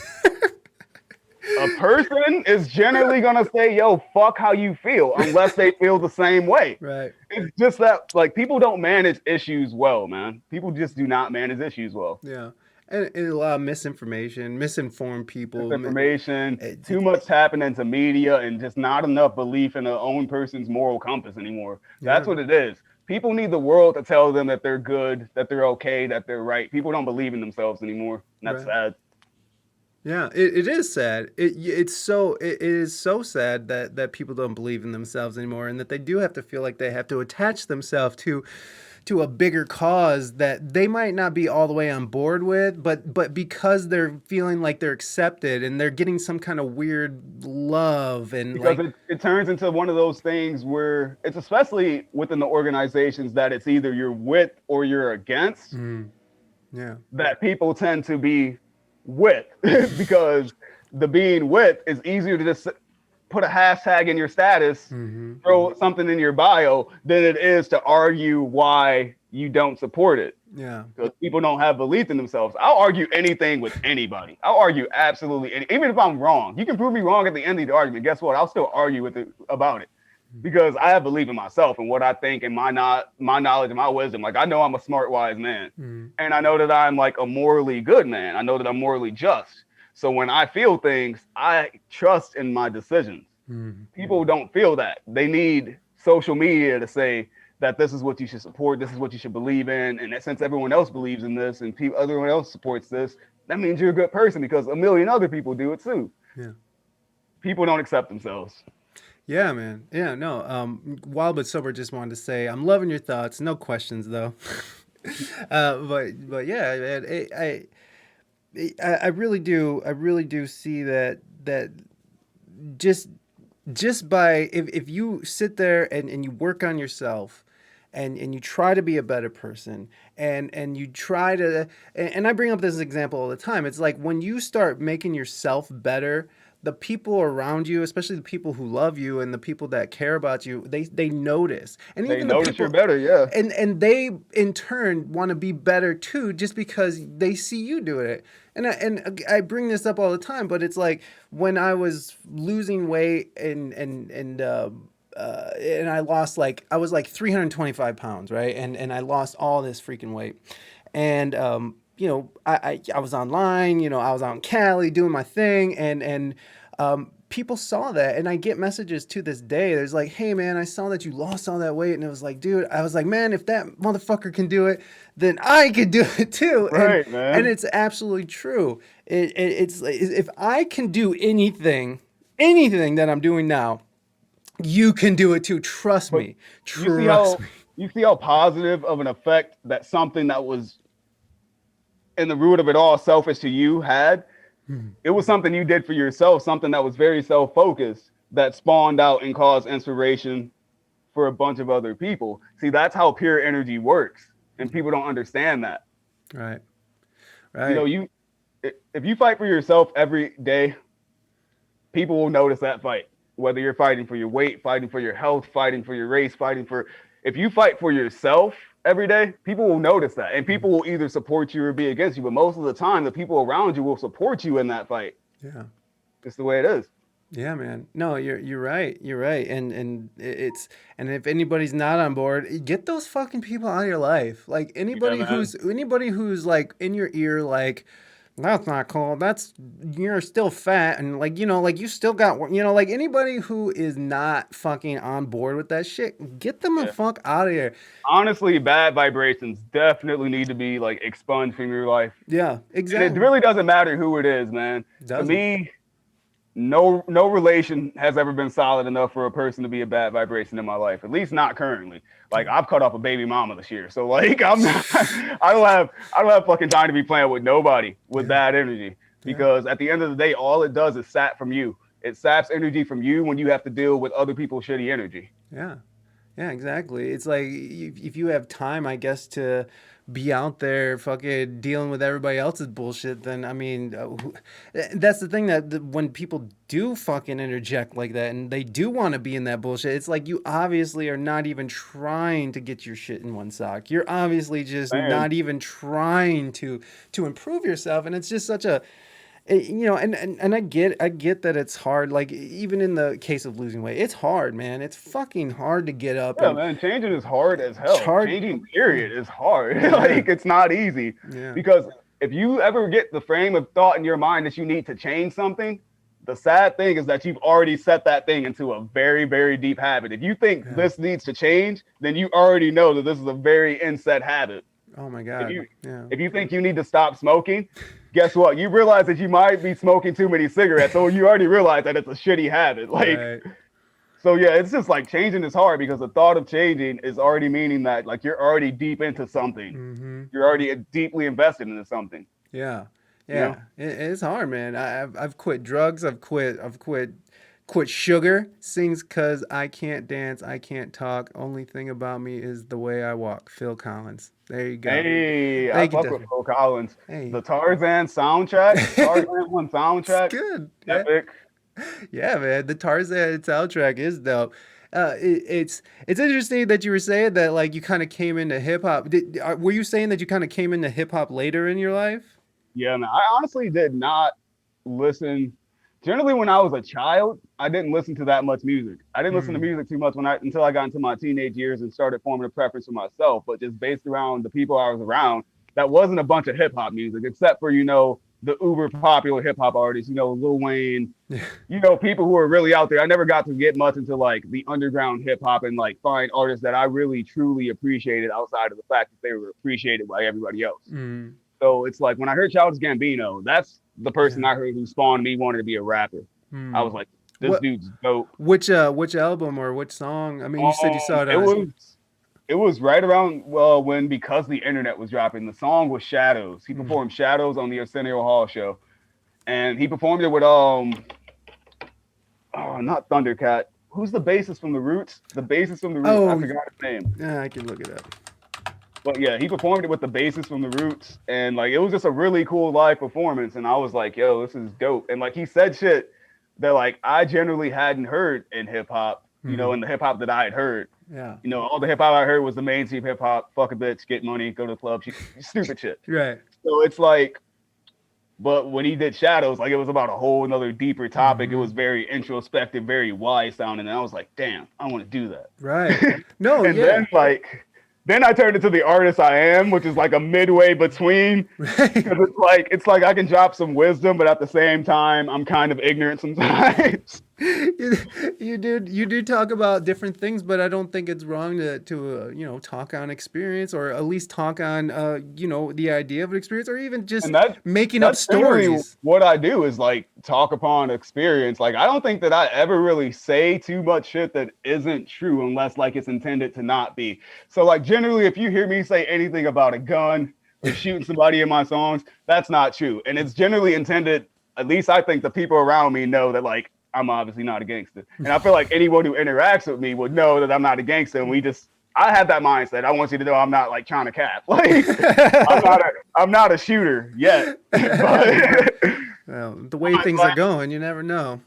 A person is generally gonna say, "Yo, fuck how you feel," unless they feel the same way.
Right.
It's just that, like, people don't manage issues well, man. People just do not manage issues well.
Yeah. And a lot of misinformation, misinformed people.
Misinformation, too much happening to media, and just not enough belief in their own person's moral compass anymore. That's what it is. People need the world to tell them that they're good, that they're okay, that they're right. People don't believe in themselves anymore. And that's sad.
Yeah, it is sad. It is so sad that people don't believe in themselves anymore, and that they do have to feel like they have to attach themselves to a bigger cause that they might not be all the way on board with, but because they're feeling like they're accepted and they're getting some kind of weird love and
because
like
it turns into one of those things where it's especially within the organizations that it's either you're with or you're against.
Yeah.
That people tend to be with because the being with is easier to just put a hashtag in your status, throw something in your bio than it is to argue why you don't support it.
Yeah.
Because people don't have belief in themselves. I'll argue anything with anybody. I'll argue absolutely even if I'm wrong. You can prove me wrong at the end of the argument. Guess what? I'll still argue with it about it. Because I have belief in myself and what I think and my knowledge and my wisdom. Like I know I'm a smart, wise man. And I know that I'm like a morally good man. I know that I'm morally just. So when I feel things, I trust in my decisions. People don't feel that. They need social media to say that this is what you should support, this is what you should believe in. And that since everyone else believes in this and everyone else supports this, that means you're a good person because a million other people do it too.
Yeah.
People don't accept themselves.
Yeah, man. Yeah, no. Wild but sober just wanted to say I'm loving your thoughts. No questions though. But yeah, man, I really do see that just by if you sit there and you work on yourself and you try to be a better person and you try to and I bring up this example all the time. It's like when you start making yourself better, the people around you, especially the people who love you and the people that care about you, they notice. And
They
even
notice
the people,
you're better, yeah.
And they in turn want to be better too, just because they see you doing it. And I bring this up all the time, but it's like when I was losing weight and I lost I was like 325 pounds, right? And I lost all this freaking weight. And I was online, I was out in Cali doing my thing, and people saw that, and I get messages to this day. There's like, hey man, I saw that you lost all that weight, and it was like, dude, I was like, man, if that motherfucker can do it, then I could do it too. And
Right,
and
man.
it's absolutely true. It's like, if I can do anything that I'm doing now, you can do it too. Trust
But
me.
you see
Trust
how
me.
you see how positive of an effect that something that was in the root of it all selfish to you had. It was something you did for yourself, something that was very self-focused that spawned out and caused inspiration for a bunch of other people. See, that's how pure energy works, and people don't understand that.
Right.
You know,
Right.
you if you fight for yourself every day, people will notice that fight. Whether you're fighting for your weight, fighting for your health, fighting for your race, fighting for if you fight for yourself every day, people will notice that. And people will either support you or be against you. But most of the time, the people around you will support you in that fight.
Yeah.
It's the way it is.
Yeah, man. No, you're right. You're right. And if anybody's not on board, get those fucking people out of your life. Like
Yeah, man.
anybody who's like in your ear, like that's not cool. That's you're still fat, and like like you still got like anybody who is not fucking on board with that shit, get them the
Yeah.
fuck out of here.
Honestly, bad vibrations definitely need to be like expunged from your life.
Yeah,
And it
exactly.
really doesn't matter who it is, man. To
Doesn't.
me, no relation has ever been solid enough for a person to be a bad vibration in my life. At least not currently. Like I've cut off a baby mama this year, so like I'm not. I don't have fucking time to be playing with nobody with
Yeah.
bad energy
Yeah.
because at the end of the day, all it does is sap from you. It saps energy from you when you have to deal with other people's shitty energy.
Yeah. Yeah, exactly. It's like if you have time, I guess, to be out there fucking dealing with everybody else's bullshit, then I mean, that's the thing that when people do fucking interject like that and they do want to be in that bullshit, it's like you obviously are not even trying to get your shit in one sock. You're obviously just
Man,
not even trying to improve yourself, and it's just such a and I get that it's hard. Like even in the case of losing weight, it's hard, man. It's fucking hard to get up
yeah,
and
man, changing is hard as
it's
hell.
hard.
Changing,
Yeah,
period, is hard.
yeah,
Like, it's not easy
yeah,
because if you ever get the frame of thought in your mind that you need to change something, the sad thing is that you've already set that thing into a very, very deep habit. If you think
yeah.
this needs to change, then you already know that this is a very inset habit.
Oh my
If
god.
you
Yeah.
if you think you need to stop smoking, guess what? You realize that you might be smoking too many cigarettes, so you already realize that it's a shitty habit. Like,
Right.
so yeah, it's just like changing is hard because the thought of changing is already meaning that like you're already deep into something.
Mm-hmm.
You're already deeply invested into something.
Yeah.
You know?
Yeah. It's hard, man. I've quit drugs. I've quit sugar. Sings cause I can't dance. I can't talk. Only thing about me is the way I walk. Phil Collins. There you go.
Hey, I
Thank you,
fuck with
Desmond.
Phil Collins.
Hey.
The Tarzan soundtrack, Tarzan one
It's
soundtrack,
good. Yeah.
epic.
Yeah, man. The Tarzan soundtrack is dope. It's interesting that you were saying that like you kind of came into hip hop. Were you saying that you kind of came into hip hop later in your life?
Yeah, man. I honestly did not listen. Generally, when I was a child, I didn't listen to that much music. I didn't listen to
Mm.
music too much until I got into my teenage years and started forming a preference for myself. But just based around the people I was around, that wasn't a bunch of hip hop music, except for the uber popular hip hop artists, Lil Wayne, people who are really out there. I never got to get much into like the underground hip hop and like find artists that I really truly appreciated outside of the fact that they were appreciated by everybody else.
Mm.
So it's like when I heard Childish Gambino, that's the person
Yeah.
I heard who spawned me wanting to be a rapper. I was
Mm.
like, this
What?
dude's dope.
Which album or which song? I mean, you said you saw it
It
on.
was right around when Because the Internet was dropping. The song was Shadows. He
Mm.
performed Shadows on the Arsenio Hall show, and he performed it with not Thundercat. Who's the bassist from the Roots? The bassist from the Roots. I
Oh,
forgot his name.
yeah, I can look it up.
But yeah, he performed it with the bassist from the Roots, and like it was just a really cool live performance. And I was like, "Yo, this is dope." And like he said shit that like I generally hadn't heard in hip hop.
Mm.
In the hip hop that I had heard.
Yeah.
All the hip hop I heard was the mainstream hip hop. Fuck a bitch, get money, go to the club, stupid shit.
Right.
So it's like, but when he did Shadows, like it was about a whole another deeper topic. It
Mm-hmm.
was very introspective, very wise sounding, and I was like, "Damn, I want to do that."
Right. No.
And
Yeah.
then like then I turned into the artist I am, which is like a midway between.
Right.
Because it's like I can drop some wisdom, but at the same time, I'm kind of ignorant sometimes.
You do talk about different things, but I don't think it's wrong to talk on experience, or at least talk on the idea of an experience, or even just
And
making up
that's generally
stories.
what I do is like talk upon experience. Like I don't think that I ever really say too much shit that isn't true unless like it's intended to not be. So like generally if you hear me say anything about a gun or shooting somebody in my songs, that's not true. And it's generally intended, at least I think the people around me know that like I'm obviously not a gangster. And I feel like anyone who interacts with me would know that I'm not a gangster. And I have that mindset. I want you to know I'm not like trying to cap. Like I'm not a shooter yet. But,
Well, the way things are going, you never know.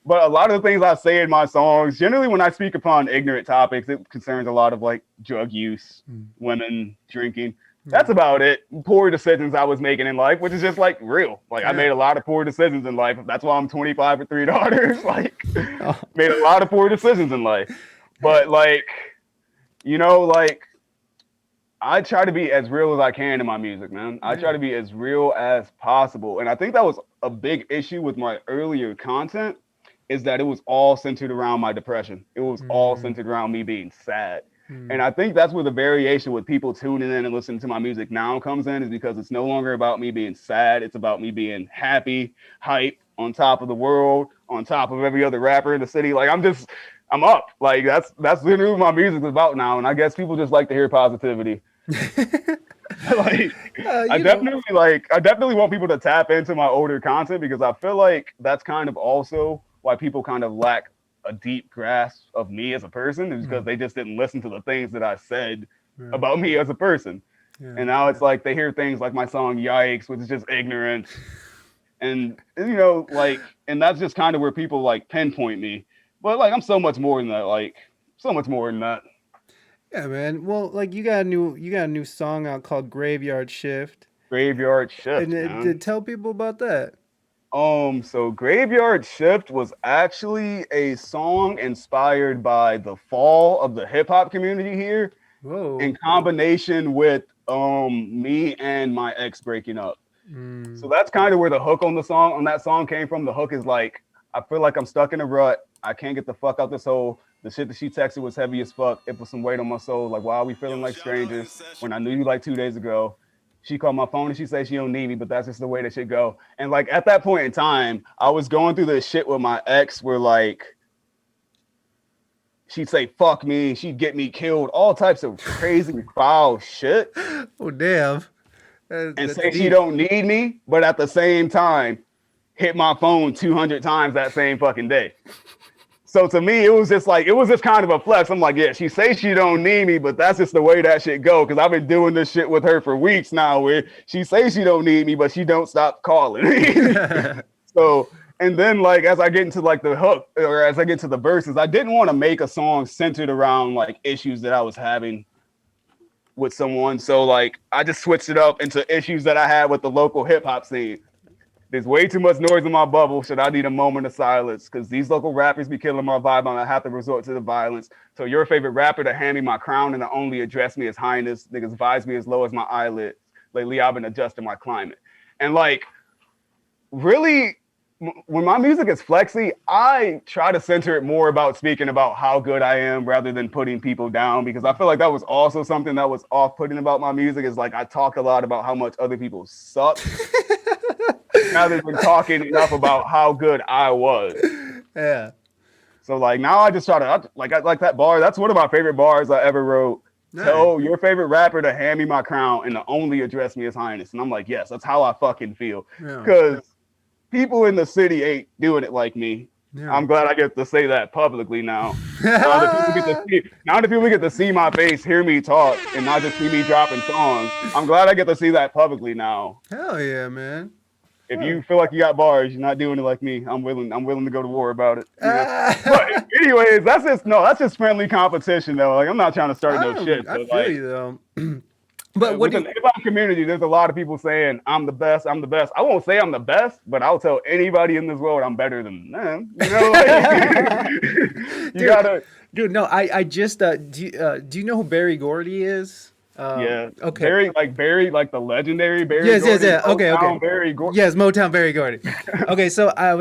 but a lot of the things I say in my songs, generally when I speak upon ignorant topics, it concerns a lot of like drug use, women, drinking. That's about it. Poor decisions I was making in life, which is just like real. Like I made a lot of poor decisions in life. That's why I'm 25 with 3 daughters. Like made a lot of poor decisions in life. But like, like I try to be as real as I can in my music, man. I try to be as real as possible. And I think that was a big issue with my earlier content, is that it was all centered around my depression. It was all centered around me being sad. And I think that's where the variation with people tuning in and listening to my music now comes in, is because it's no longer about me being sad. It's about me being happy, hype, on top of the world, on top of every other rapper in the city. Like I'm up. Like that's literally what my music is about now. And I guess people just like to hear positivity. Like I definitely want people to tap into my older content, because I feel like that's kind of also why people kind of lack a deep grasp of me as a person, is because they just didn't listen to the things that I said about me as a person. And now it's like they hear things like my song Yikes, which is just ignorance. And like, and that's just kind of where people like pinpoint me. But like I'm so much more than that, like so much more than that.
Yeah, man. Well, like you got a new song out called Graveyard Shift.
Graveyard Shift,
And
man.
tell people about that.
So Graveyard Shift was actually a song inspired by the fall of the hip hop community here,
Whoa.
in combination with me and my ex breaking up. So that's kind of where the hook on that song came from. The hook is like, I feel like I'm stuck in a rut. I can't get the fuck out this hole. The shit that she texted was heavy as fuck. It put some weight on my soul. Like, why are we feeling like strangers when I knew you like 2 days ago? She called my phone and she said she don't need me, but that's just the way that shit go. And like at that point in time, I was going through this shit with my ex where like she'd say fuck me, she'd get me killed, all types of crazy foul shit.
Oh damn.
And say she don't need me, but at the same time, hit my phone 200 times that same fucking day. So to me, it was just kind of a flex. I'm like, yeah, she say she don't need me, but that's just the way that shit go. Cause I've been doing this shit with her for weeks now, where she say she don't need me, but she don't stop calling me. So, and then like, as I get into like the hook, or as I get to the verses, I didn't want to make a song centered around like issues that I was having with someone. So like, I just switched it up into issues that I had with the local hip hop scene. There's way too much noise in my bubble. Should I need a moment of silence? Because these local rappers be killing my vibe. I have to resort to the violence. So your favorite rapper to hand me my crown and to only address me as highness. Niggas vibes me as low as my eyelid. Lately, I've been adjusting my climate. And like, really, when my music is flexy, I try to center it more about speaking about how good I am rather than putting people down, because I feel like that was also something that was off-putting about my music, is like I talk a lot about how much other people suck rather than talking enough about how good I was.
Yeah.
So like now I just try to I like that bar. That's one of my favorite bars I ever wrote.
Nice.
Tell your favorite rapper to hand me my crown and to only address me as highness. And I'm like, yes, that's how I fucking feel. Because people in the city ain't doing it like me. Yeah. I'm glad I get to say that publicly now. Now that people get to see my face, hear me talk, and not just see me dropping songs. I'm glad I get to see that publicly now.
Hell yeah, man.
If you feel like you got bars, you're not doing it like me. I'm willing to go to war about it. But anyways, that's just friendly competition though. Like I'm not trying to start no shit.
I feel you though. But what do
Within the hip hop community, there's a lot of people saying I'm the best. I'm the best. I won't say I'm the best, but I'll tell anybody in this world I'm better than them. You know, like, you
dude,
gotta.
dude, no, I just do you know who Barry Gordy is?
Yeah,
Okay.
Barry, like the legendary Barry
Yes, yes,
Gordy,
yeah. Okay, okay.
Motown Barry Gordy.
Yes, Motown Barry Gordy. Okay, so I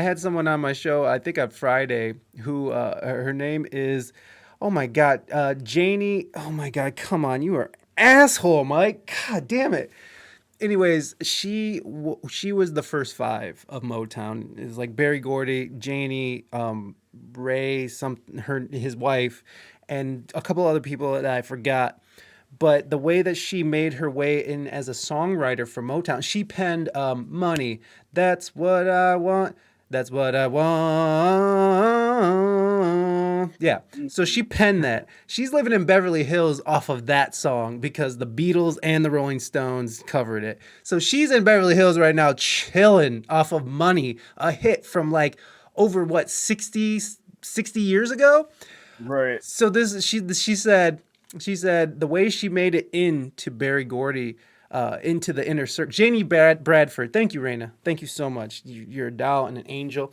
had someone on my show, I think on Friday, who her name is, oh my God, Janie. Oh my God, come on, you are asshole, Mike. God damn it. Anyways, she was the first five of Motown. It's like Barry Gordy, Janie, Ray, his wife, and a couple other people that I forgot. But the way that she made her way in as a songwriter for Motown, she penned "Money." That's what I want. That's what I want. Yeah. So she penned that. She's living in Beverly Hills off of that song because the Beatles and the Rolling Stones covered it. So she's in Beverly Hills right now chilling off of Money, a hit from like over what, 60 years ago?
Right.
So she said the way she made it into Barry Gordy, into the inner circle. Janie Bradford, thank you, Reina, thank you so much. You're a doll and an angel.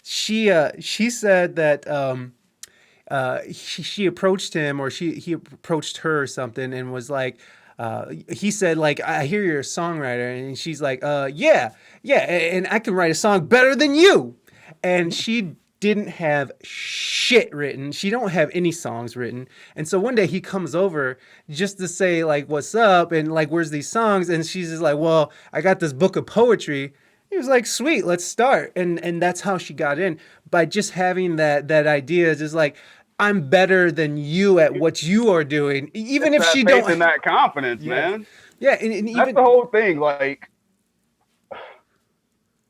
She said that she approached him, or he approached her or something, and was like. He said, like, I hear you're a songwriter, and she's like, yeah, and I can write a song better than you. And she didn't have shit written. She don't have any songs written. And so one day he comes over just to say, like, what's up, and like, where's these songs? And she's just like, well, I got this book of poetry. He was like, sweet, let's start. And that's how she got in, by just having that idea, just like, I'm better than you at what you are doing, even
It's
if
that
she
faith
don't.
and that confidence,
Yeah,
man.
yeah, and
That's
even
the whole thing. Like,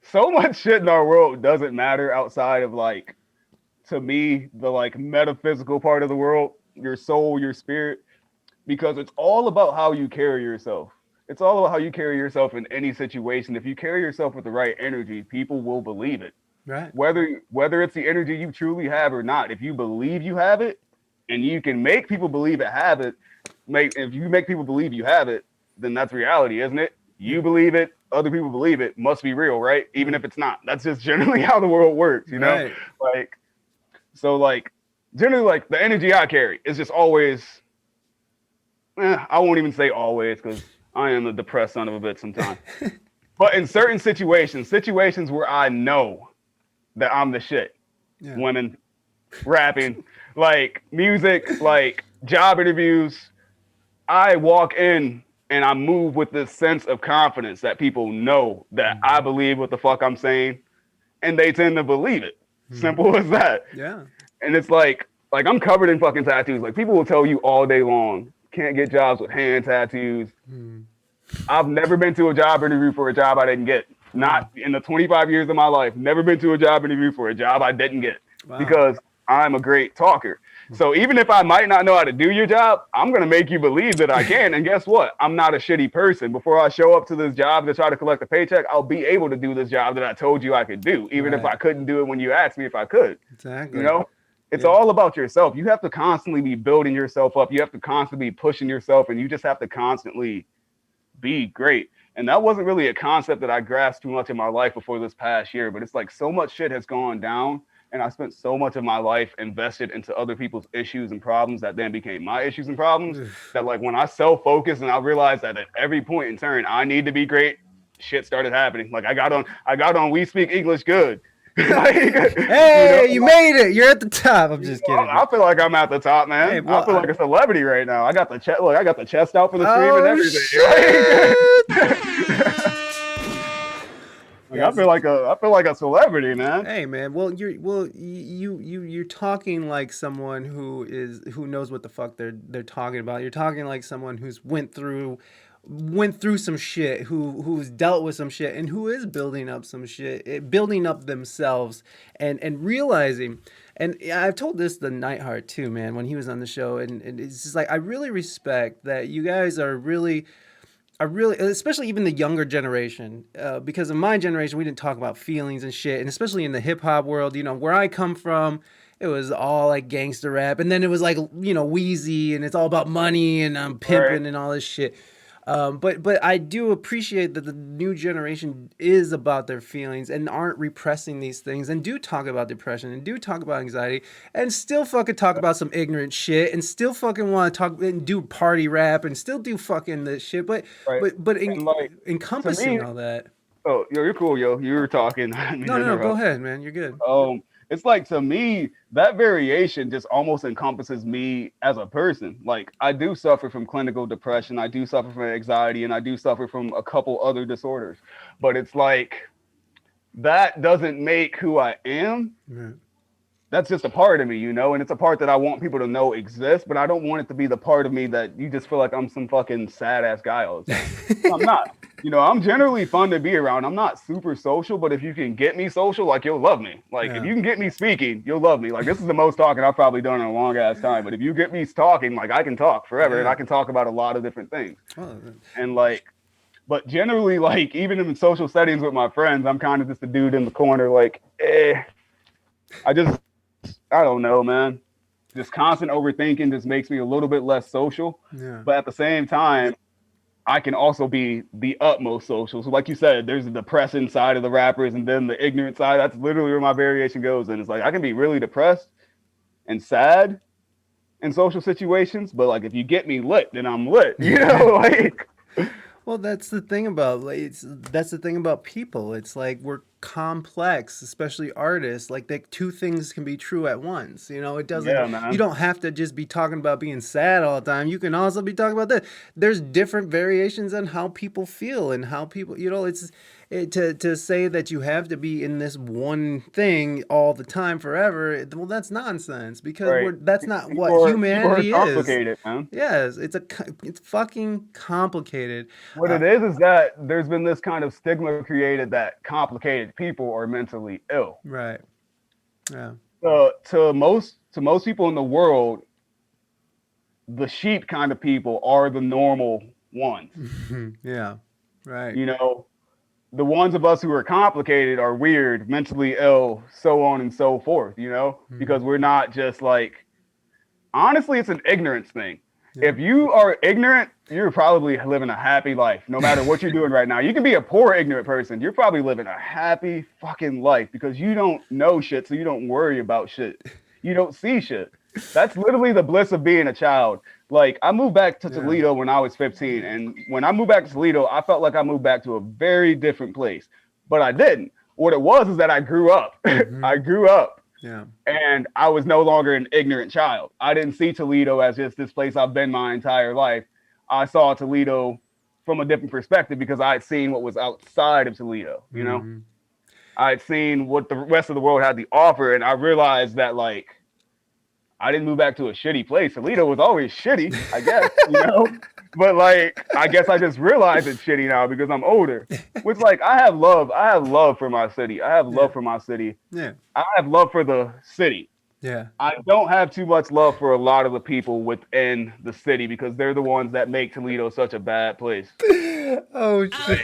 so much shit in our world doesn't matter outside of, like, to me, the like metaphysical part of the world, your soul, your spirit, because it's all about how you carry yourself. It's all about how you carry yourself in any situation. If you carry yourself with the right energy, people will believe it.
right.
Whether it's the energy you truly have or not, if you believe you have it, and you can make people believe it have it, if you make people believe you have it, then that's reality, isn't it? You believe it, other people believe it, must be real, right? Even if it's not. That's just generally how the world works, you know?
Right.
Like, so like generally, like, the energy I carry is just always, I won't even say always, because I am a depressed son of a bitch sometimes. But in certain situations where I know that I'm the shit,
Yeah.
women, rapping, like music, like job interviews, I walk in and I move with this sense of confidence that people know that I believe what the fuck I'm saying, and they tend to believe it. Simple as that.
Yeah.
And it's like I'm covered in fucking tattoos. Like, people will tell you all day long, can't get jobs with hand tattoos. I've never been to a job interview for a job I didn't get. Not in the 25 years of my life. Never been to a job interview for a job I didn't get.
Wow.
Because I'm a great talker. So even if I might not know how to do your job, I'm going to make you believe that I can. And guess what? I'm not a shitty person. Before I show up to this job to try to collect a paycheck, I'll be able to do this job that I told you I could do, even if I couldn't do it when you asked me if I could.
Exactly.
You know? It's all about yourself. You have to constantly be building yourself up. You have to constantly be pushing yourself, and you just have to constantly be great. And that wasn't really a concept that I grasped too much in my life before this past year, but it's like so much shit has gone down, and I spent so much of my life invested into other people's issues and problems that then became my issues and problems, that like when I self-focused and I realized that at every point in turn I need to be great, shit started happening. Like I got on We Speak English Good. Like,
hey, you made it. You're at the top. I'm just kidding.
I feel like I'm at the top, man.
Hey, well,
I feel like a celebrity right now. I got the chest. Look, I got the chest out for the stream and everything. Like, I feel like a celebrity, man.
Hey, man. Well, you're talking like someone who knows what the fuck they're talking about. You're talking like someone who's went through some shit, who's dealt with some shit, and who is building up some shit, building up themselves, and realizing. And I've told this to Nightheart too, man, when he was on the show, and it's just like, I really respect that you guys are really, especially even the younger generation, because in my generation we didn't talk about feelings and shit, and especially in the hip hop world, you know, where I come from. it was all like gangster rap, and then it was like Wheezy, and it's all about money and I'm
Right.
pimping and all this shit. But I do appreciate that the new generation is about their feelings and aren't repressing these things and do talk about depression and do talk about anxiety and still fucking talk about some ignorant shit and still fucking want to talk and do party rap and still do fucking this shit, but
Right. And like to
encompassing
me,
all that.
oh, yo, you're cool, yo. You were talking. I didn't mean
No,
to
no, no. Go
interrupt.
ahead, man. You're good.
It's like to me that variation just almost encompasses me as a person. Like I do suffer from clinical depression, I do suffer from anxiety, and I do suffer from a couple other disorders. But it's like that doesn't make who I am.
Right.
That's just a part of me, and it's a part that I want people to know exists, but I don't want it to be the part of me that you just feel like I'm some fucking sad ass guy all the time. I'm not. I'm generally fun to be around. I'm not super social, but if you can get me social, like you'll love me. Like if you can get me speaking, you'll love me. Like this is the most talking I've probably done in a long ass time. But if you get me talking, like I can talk forever and I can talk about a lot of different things.
Oh,
And like, but generally, like even in social settings with my friends, I'm kind of just a dude in the corner, like, I don't know, man. Just constant overthinking just makes me a little bit less social.
yeah.
But at the same time, I can also be the utmost social. So, like you said, there's the depressing side of the rappers and then the ignorant side. That's literally where my variation goes. And it's like I can be really depressed and sad in social situations, but like if you get me lit, then I'm lit. Like
Well, that's the thing about that's the thing about people. It's like we're complex, especially artists. Like that two things can be true at once. It doesn't.
yeah,
You
man.
don't have to just be talking about being sad all the time. You can also be talking about that. There's different variations on how people feel and how people. To say that you have to be in this one thing all the time forever. Well, that's nonsense because
Right.
that's not what
People are
humanity is.
complicated, man.
Yes, it's fucking complicated.
What
Uh,
it is that there's been this kind of stigma created that complicated people are mentally ill.
right. Yeah.
To most people in the world, the sheep kind of people are the normal ones.
Yeah. Right.
You know, the ones of us who are complicated are weird, mentally ill, so on and so forth, because we're not just like, honestly, it's an ignorance thing.
Yeah.
If you are ignorant, you're probably living a happy life, no matter what you're doing right now. You can be a poor, ignorant person. You're probably living a happy fucking life because you don't know shit, so you don't worry about shit. You don't see shit. That's literally the bliss of being a child. Like, I moved back to Toledo when I was 15, and when I moved back to Toledo, I felt like I moved back to a very different place, but I didn't. What it was is that I grew up. I grew up.
Yeah.
And I was no longer an ignorant child. I didn't see Toledo as just this place I've been my entire life. I saw Toledo from a different perspective because I had seen what was outside of Toledo, I had seen what the rest of the world had to offer, and I realized that, like, I didn't move back to a shitty place. Toledo was always shitty, I guess, But like, I guess I just realized it's shitty now because I'm older. Which, like, I have love for my city. I have love for my city.
Yeah.
I have love for the city.
Yeah.
I don't have too much love for a lot of the people within the city because they're the ones that make Toledo such a bad place.
Oh shit.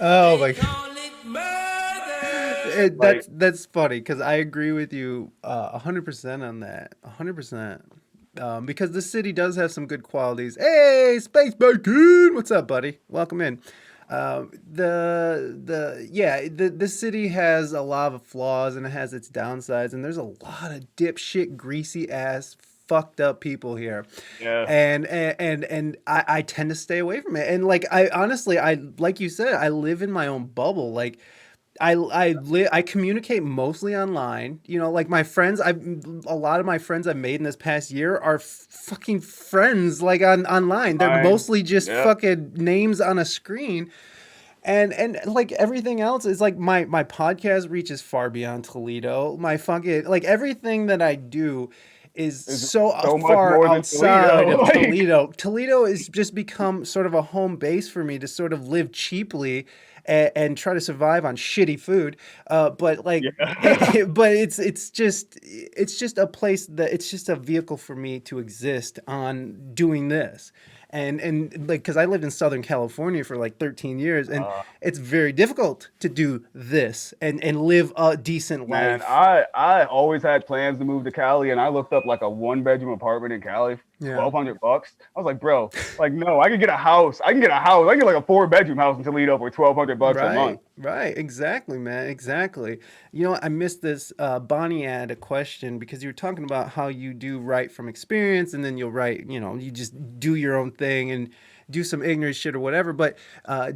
Oh my god. That's funny because I agree with you 100% on that. 100%. Because the city does have some good qualities. Hey, Space Bacon! What's up, buddy? Welcome in. The city has a lot of flaws and it has its downsides, and there's a lot of dipshit, greasy ass, fucked up people here.
Yeah.
And I tend to stay away from it. And like I honestly, I like you said, I live in my own bubble. Like I communicate mostly online. Like my friends, a lot of my friends I've made in this past year are fucking friends like online. They're mostly just fucking names on a screen. And like everything else is like my podcast reaches far beyond Toledo. My fucking like everything that I do is so far outside of Toledo. Toledo has just become sort of a home base for me to sort of live cheaply and try to survive on shitty food. But like, but it's just a place that it's just a vehicle for me to exist on doing this. and like because I lived in Southern California for like 13 years, and
Uh,
it's very difficult to do this and live a decent
Man,
life.
I always had plans to move to Cali, and I looked up like a 1 bedroom apartment in Cali,
Yeah.
$1,200. I was like, bro, like no, I could get a house. I can get a house. I can get like a 4 bedroom house in Toledo for $1,200 a
Right,
month.
right, exactly, man, exactly. You know, I missed this. Bonnie had a question because you were talking about how you do write from experience, and then you'll write. You know, you just do your own thing and do some ignorant shit or whatever. But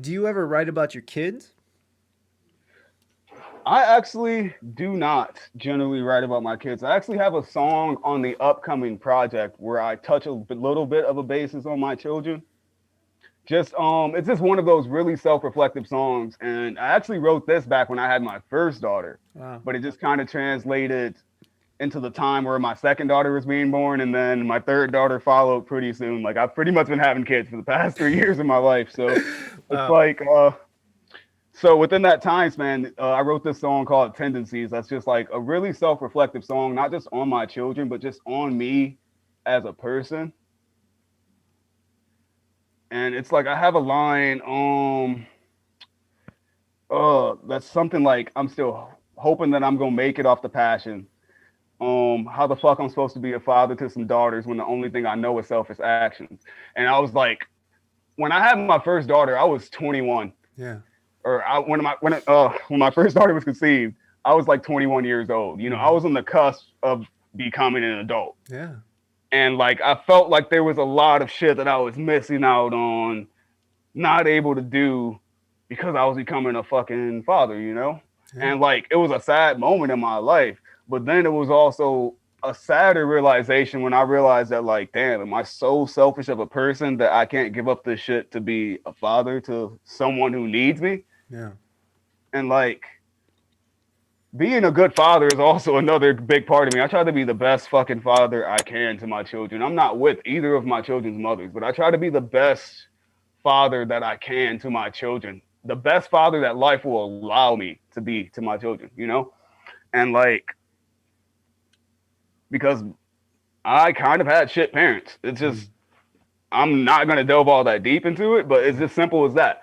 do you ever write about your kids?
I actually do not generally write about my kids. I actually have a song on the upcoming project where I touch a little bit of a basis on my children. Just it's just one of those really self-reflective songs, and I actually wrote this back when I had my first daughter,
Wow.
but it just kind of translated into the time where my second daughter was being born, and then my third daughter followed pretty soon. Like I've pretty much been having kids for the past 3 years of my life, so it's
Wow.
like so within that time span, I wrote this song called Tendencies. That's just like a really self-reflective song, not just on my children, but just on me as a person. And it's like I have a line, that's something like I'm still hoping that I'm gonna make it off the passion. How the fuck I'm supposed to be a father to some daughters when the only thing I know is selfish actions. And I was like, when I had my first daughter, I was 21.
Yeah.
Or when my first daughter was conceived, I was like 21 years old. You know, I
Hmm.
was on the cusp of becoming an adult.
Yeah.
And like I felt like there was a lot of shit that I was missing out on, not able to do because I was becoming a fucking father, you know?
Yeah.
And like it was a sad moment in my life, but then it was also a sadder realization when I realized that like, damn, am I so selfish of a person that I can't give up this shit to be a father to someone who needs me?
Yeah.
And like being a good father is also another big part of me. I try to be the best fucking father I can to my children. I'm not with either of my children's mothers, but I try to be the best father that I can to my children. The best father that life will allow me to be to my children, you know? And like, because I kind of had shit parents. It's
Mm.
just, I'm not going to delve all that deep into it, but it's as simple as that.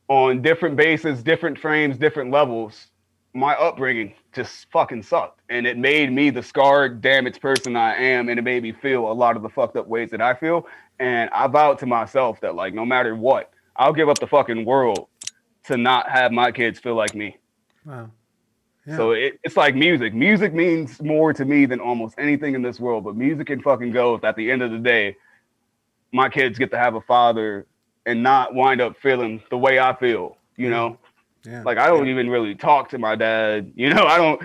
On different bases, different frames, different levels, my upbringing just fucking sucked. And it made me the scarred, damaged person I am. And it made me feel a lot of the fucked up ways that I feel. And I vowed to myself that, like, no matter what, I'll give up the fucking world to not have my kids feel like me.
Wow. Yeah.
So it's like music. Music means more to me than almost anything in this world. But music can fucking go if at the end of the day, my kids get to have a father and not wind up feeling the way I feel, you
Yeah.
know?
Yeah.
Like I don't even really talk to my dad, you know, I don't,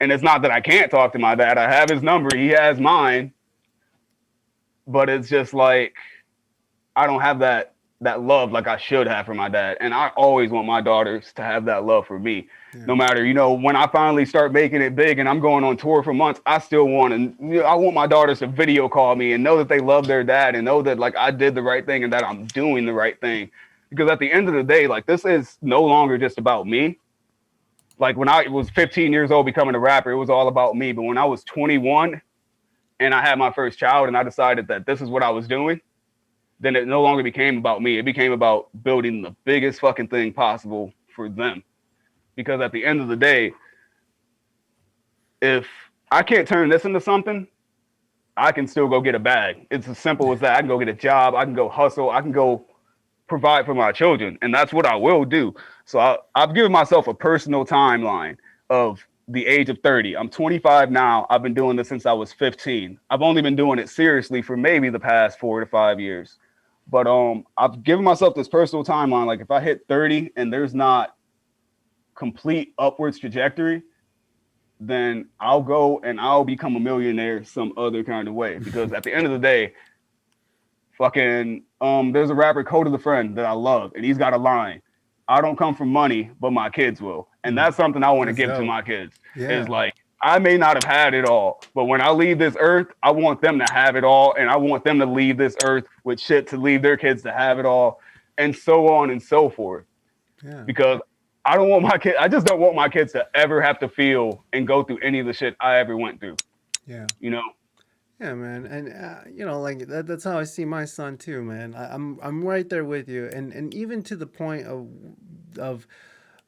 and it's not that I can't talk to my dad. I have his number, he has mine, but it's just like I don't have that love like I should have for my dad. And I always want my daughters to have that love for me.
Yeah.
No matter, you know, when I finally start making it big and I'm going on tour for months, I still want to, you know, I want my daughters to video call me and know that they love their dad and know that like I did the right thing and that I'm doing the right thing. Because at the end of the day, like this is no longer just about me. Like when I was 15 years old becoming a rapper, it was all about me. But when I was 21 and I had my first child and I decided that this is what I was doing, then it no longer became about me. It became about building the biggest fucking thing possible for them. Because at the end of the day, if I can't turn this into something, I can still go get a bag. It's as simple as that. I can go get a job. I can go hustle. I can go provide for my children. And that's what I will do. So I've given myself a personal timeline of the age of 30. I'm 25 now. I've been doing this since I was 15. I've only been doing it seriously for maybe the past 4 to 5 years. But I've given myself this personal timeline. Like if I hit 30 and there's not complete upwards trajectory, then I'll go and I'll become a millionaire some other kind of way. Because at the end of the day, fucking there's a rapper Code of the Friend that I love, and he's got a line. I don't come from money, but my kids will. And
Mm.
that's something I want to
That's
give to
dope.
my kids. Is
Yeah.
like I may not have had it all, but when I leave this earth, I want them to have it all, and I want them to leave this earth with shit to leave their kids to have it all, and so on and so forth.
Yeah.
Because I don't want my kid. I just don't want my kids to ever have to feel and go through any of the shit I ever went through.
Yeah.
You know.
Yeah, man, and like that's how I see my son too, man. I'm right there with you, and even to the point of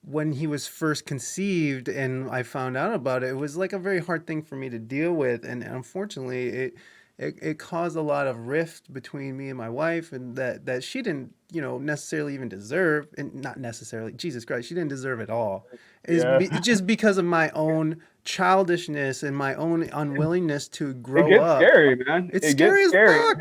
when he was first conceived and I found out about it, it was like a very hard thing for me to deal with, and unfortunately, it caused a lot of rift between me and my wife, and that she didn't necessarily even deserve, and not necessarily, Jesus Christ, she didn't deserve it all.
Yeah.
Just because of my own childishness and my own unwillingness to
It
grow
gets
up.
scary, man.
It's
It gets
scary as
scary.
fuck.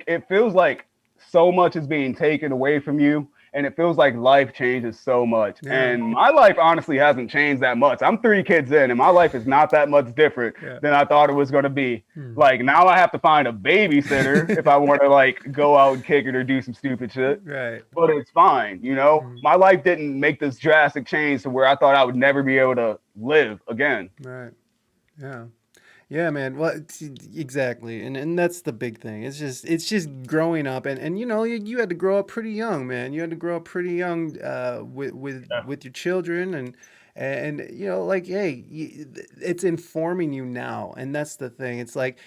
It feels like so much is being taken away from you, and it feels like life changes so much.
Yeah,
And my life honestly hasn't changed that much. I'm 3 kids in, and my life is not that much different
yeah.
than I thought it was going to be.
Hmm.
Like now, I have to find a babysitter if I want to like go out and kick it or do some stupid shit.
Right.
But it's fine, you know.
Hmm.
My life didn't make this drastic change to where I thought I would never be able to live again.
Right. Yeah. Yeah, man. Well, exactly, and that's the big thing. It's just growing up, and you had to grow up pretty young, man. You had to grow up pretty young, with your children, and like, hey, it's informing you now, and that's the thing. It's like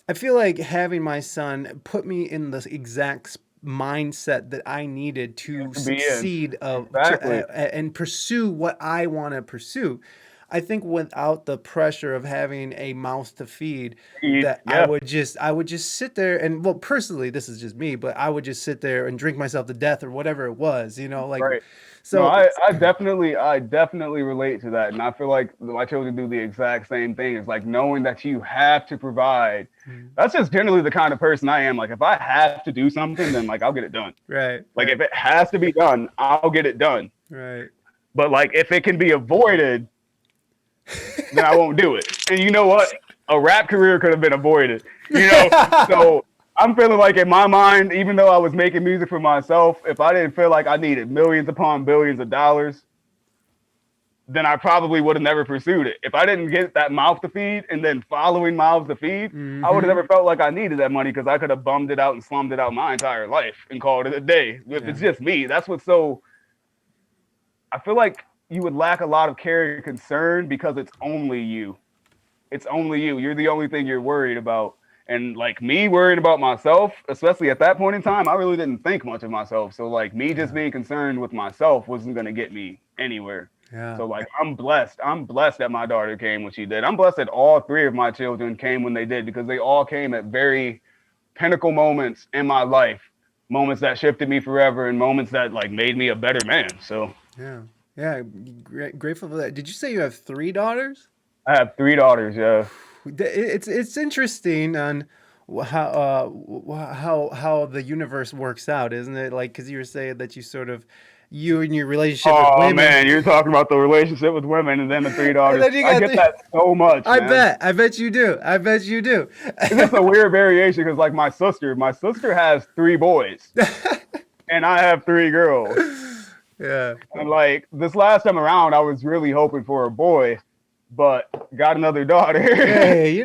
I feel like having my son put me in the exact mindset that I needed to
To be in.
succeed
Exactly.
and pursue what I want to pursue. I think without the pressure of having a mouth to feed, that
Yeah.
I would just sit there and, well, personally, this is just me, but I would just sit there and drink myself to death or whatever it was, like,
Right. No,
so
I definitely relate to that, and I feel like my children do the exact same thing. It's like knowing that you have to provide. That's just generally the kind of person I am. Like if I have to do something, then like I'll get it done.
right,
Like
right,
if it has to be done, I'll get it done.
right.
But like if it can be avoided, then I won't do it. And you know what? A rap career could have been avoided. So I'm feeling like in my mind, even though I was making music for myself, if I didn't feel like I needed millions upon billions of dollars, then I probably would have never pursued it. If I didn't get that mouth to feed and then following mouths to feed, I would have
Hmm.
never felt like I needed that money because I could have bummed it out and slummed it out my entire life and called it a day. If
Yeah.
it's just me, that's what's so. I feel like you would lack a lot of care and concern because it's only you. It's only you. You're the only thing you're worried about. And like me worrying about myself, especially at that point in time, I really didn't think much of myself. So like me just
Yeah.
being concerned with myself wasn't gonna get me anywhere.
Yeah.
So like I'm blessed. I'm blessed that my daughter came when she did. I'm blessed that all 3 of my children came when they did because they all came at very pinnacle moments in my life, moments that shifted me forever and moments that like made me a better man. So
Yeah. Yeah. Grateful for that. Did you say you have three daughters?
I have 3 daughters. Yeah.
It's interesting on how the universe works out, isn't it? Like, because you were saying that you and your relationship with
Oh
women,
man, you're talking about the relationship with women and then the 3
and
daughters.
then you
I
got
get that so much, man.
I bet you do. I bet you do.
It's just a weird variation because like my sister has 3 boys and I have 3 girls.
Yeah.
And like this last time around, I was really hoping for a boy, but got another daughter.
Hey,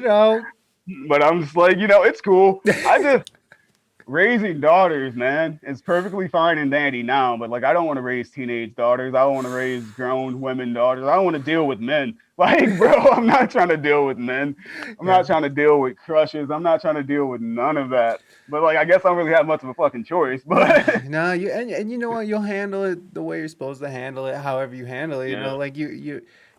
But I'm just like, it's cool. I just raising daughters, man, is perfectly fine and dandy now. But like, I don't want to raise teenage daughters. I don't want to raise grown women daughters. I don't want to deal with men. Like, bro, I'm not trying to deal with men. I'm
Yeah.
not trying to deal with crushes. I'm not trying to deal with none of that. But like, I guess I don't really have much of a fucking choice. But
No, and you know what? You'll handle it the way you're supposed to handle it, however you handle it.
yeah,
Like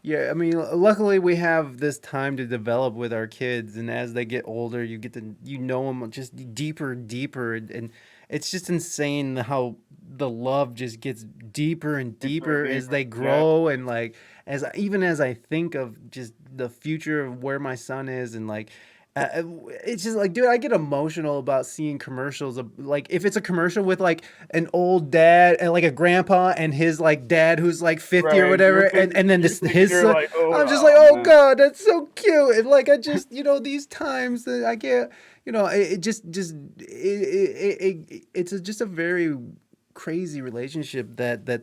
yeah. I mean, luckily we have this time to develop with our kids, and as they get older, you get to know them just deeper, deeper, and it's just insane how the love just gets deeper and
deeper
deeper
and
as
deeper.
they
Yeah,
grow, and like as I think of just the future of where my son is, and like it's just like, dude, I get emotional about seeing commercials of, like, if it's a commercial with like an old dad and like a grandpa and his like dad who's like 50 or
right.
whatever,
You're
and then
you're
this
thinking,
his
you're
son.
like,
I'm just like, oh
man.
god, that's so cute. And like I just these times that I get, it just it's just a very crazy relationship that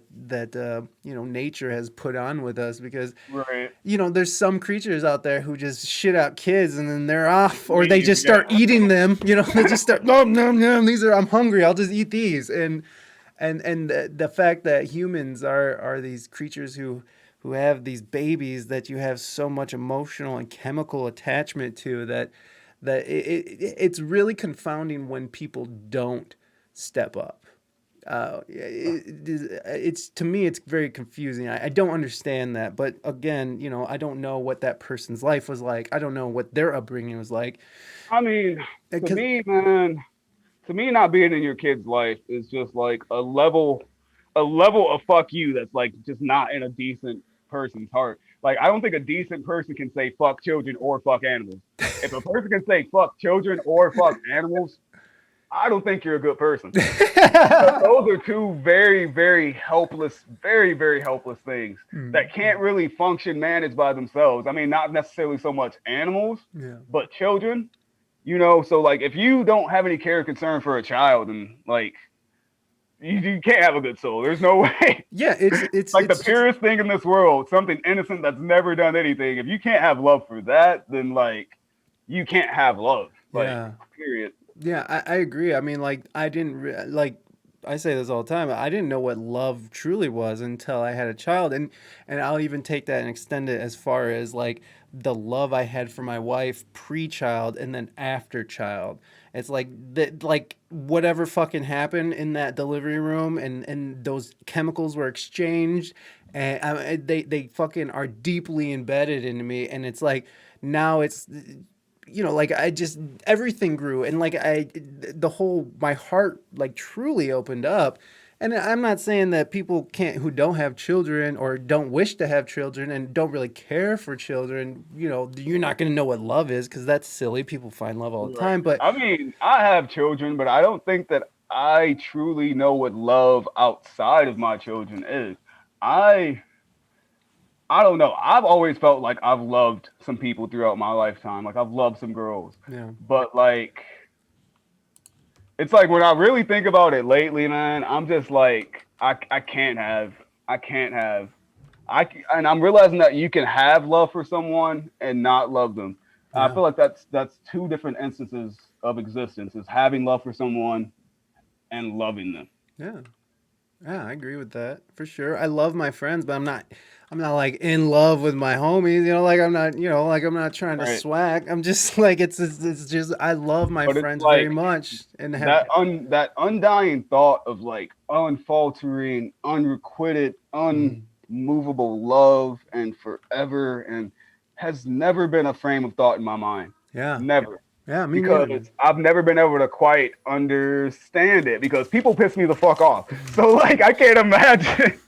nature has put on with us, because
Right.
there's some creatures out there who just shit out kids and then they're off, or they
Leave.
just
Yeah.
start eating them. They just start, no, no, no, I'm hungry. I'll just eat these. And the fact that humans are these creatures who have these babies that you have so much emotional and chemical attachment to, that it's really confounding when people don't step up. It's to me, it's very confusing. I don't understand that, but again, I don't know what that person's life was like. I don't know what their upbringing was like.
I mean, to
Because
me, man, to me, not being in your kid's life is just like a level of fuck you that's like just not in a decent person's heart. Like, I don't think a decent person can say fuck children or fuck animals. If a person can say fuck children or fuck animals, I don't think you're a good person. Because those are two very, very helpless, very, very helpless things that can't really function managed by themselves. I mean, not necessarily so much animals,
yeah,
but children. So like if you don't have any care or concern for a child, and like you can't have a good soul. There's no way.
yeah, it's
Like the
it's
purest thing in this world, something innocent that's never done anything. If you can't have love for that, then like you can't have love. Like,
yeah.
period.
Yeah, I agree. I mean, like, I didn't like I say this all the time. I didn't know what love truly was until I had a child, and I'll even take that and extend it as far as like the love I had for my wife pre-child and then after child. It's like that, like whatever fucking happened in that delivery room, and those chemicals were exchanged, and they fucking are deeply embedded into me, and it's like now it's like I just everything grew, and like the whole my heart like truly opened up. And I'm not saying that people can't who don't have children or don't wish to have children and don't really care for children, you're not going to know what love is because that's silly. People find love all the
Right.
time, but
I mean, I have children, but I don't think that I truly know what love outside of my children is. I I don't know. I've always felt like I've loved some people throughout my lifetime. Like I've loved some girls.
yeah.
But like it's like when I really think about it lately, man, I'm just like I can't have I can't have and I'm realizing that you can have love for someone and not love them. I
Yeah.
feel like that's two different instances of existence: is having love for someone and loving them.
Yeah. Yeah, I agree with that for sure. I love my friends, but I'm not like in love with my homies. Like I'm not, like I'm not trying to
Right.
swag. I'm just like it's just I love my
But it's
friends very
like
much and have
that undying thought of like unfaltering, unrequited,
Mhm.
unmovable love and forever and has never been a frame of thought in my mind.
Yeah.
Never.
Yeah, me
Because
neither, man.
I've never been able to quite understand it because people piss me the fuck off. So like I can't imagine.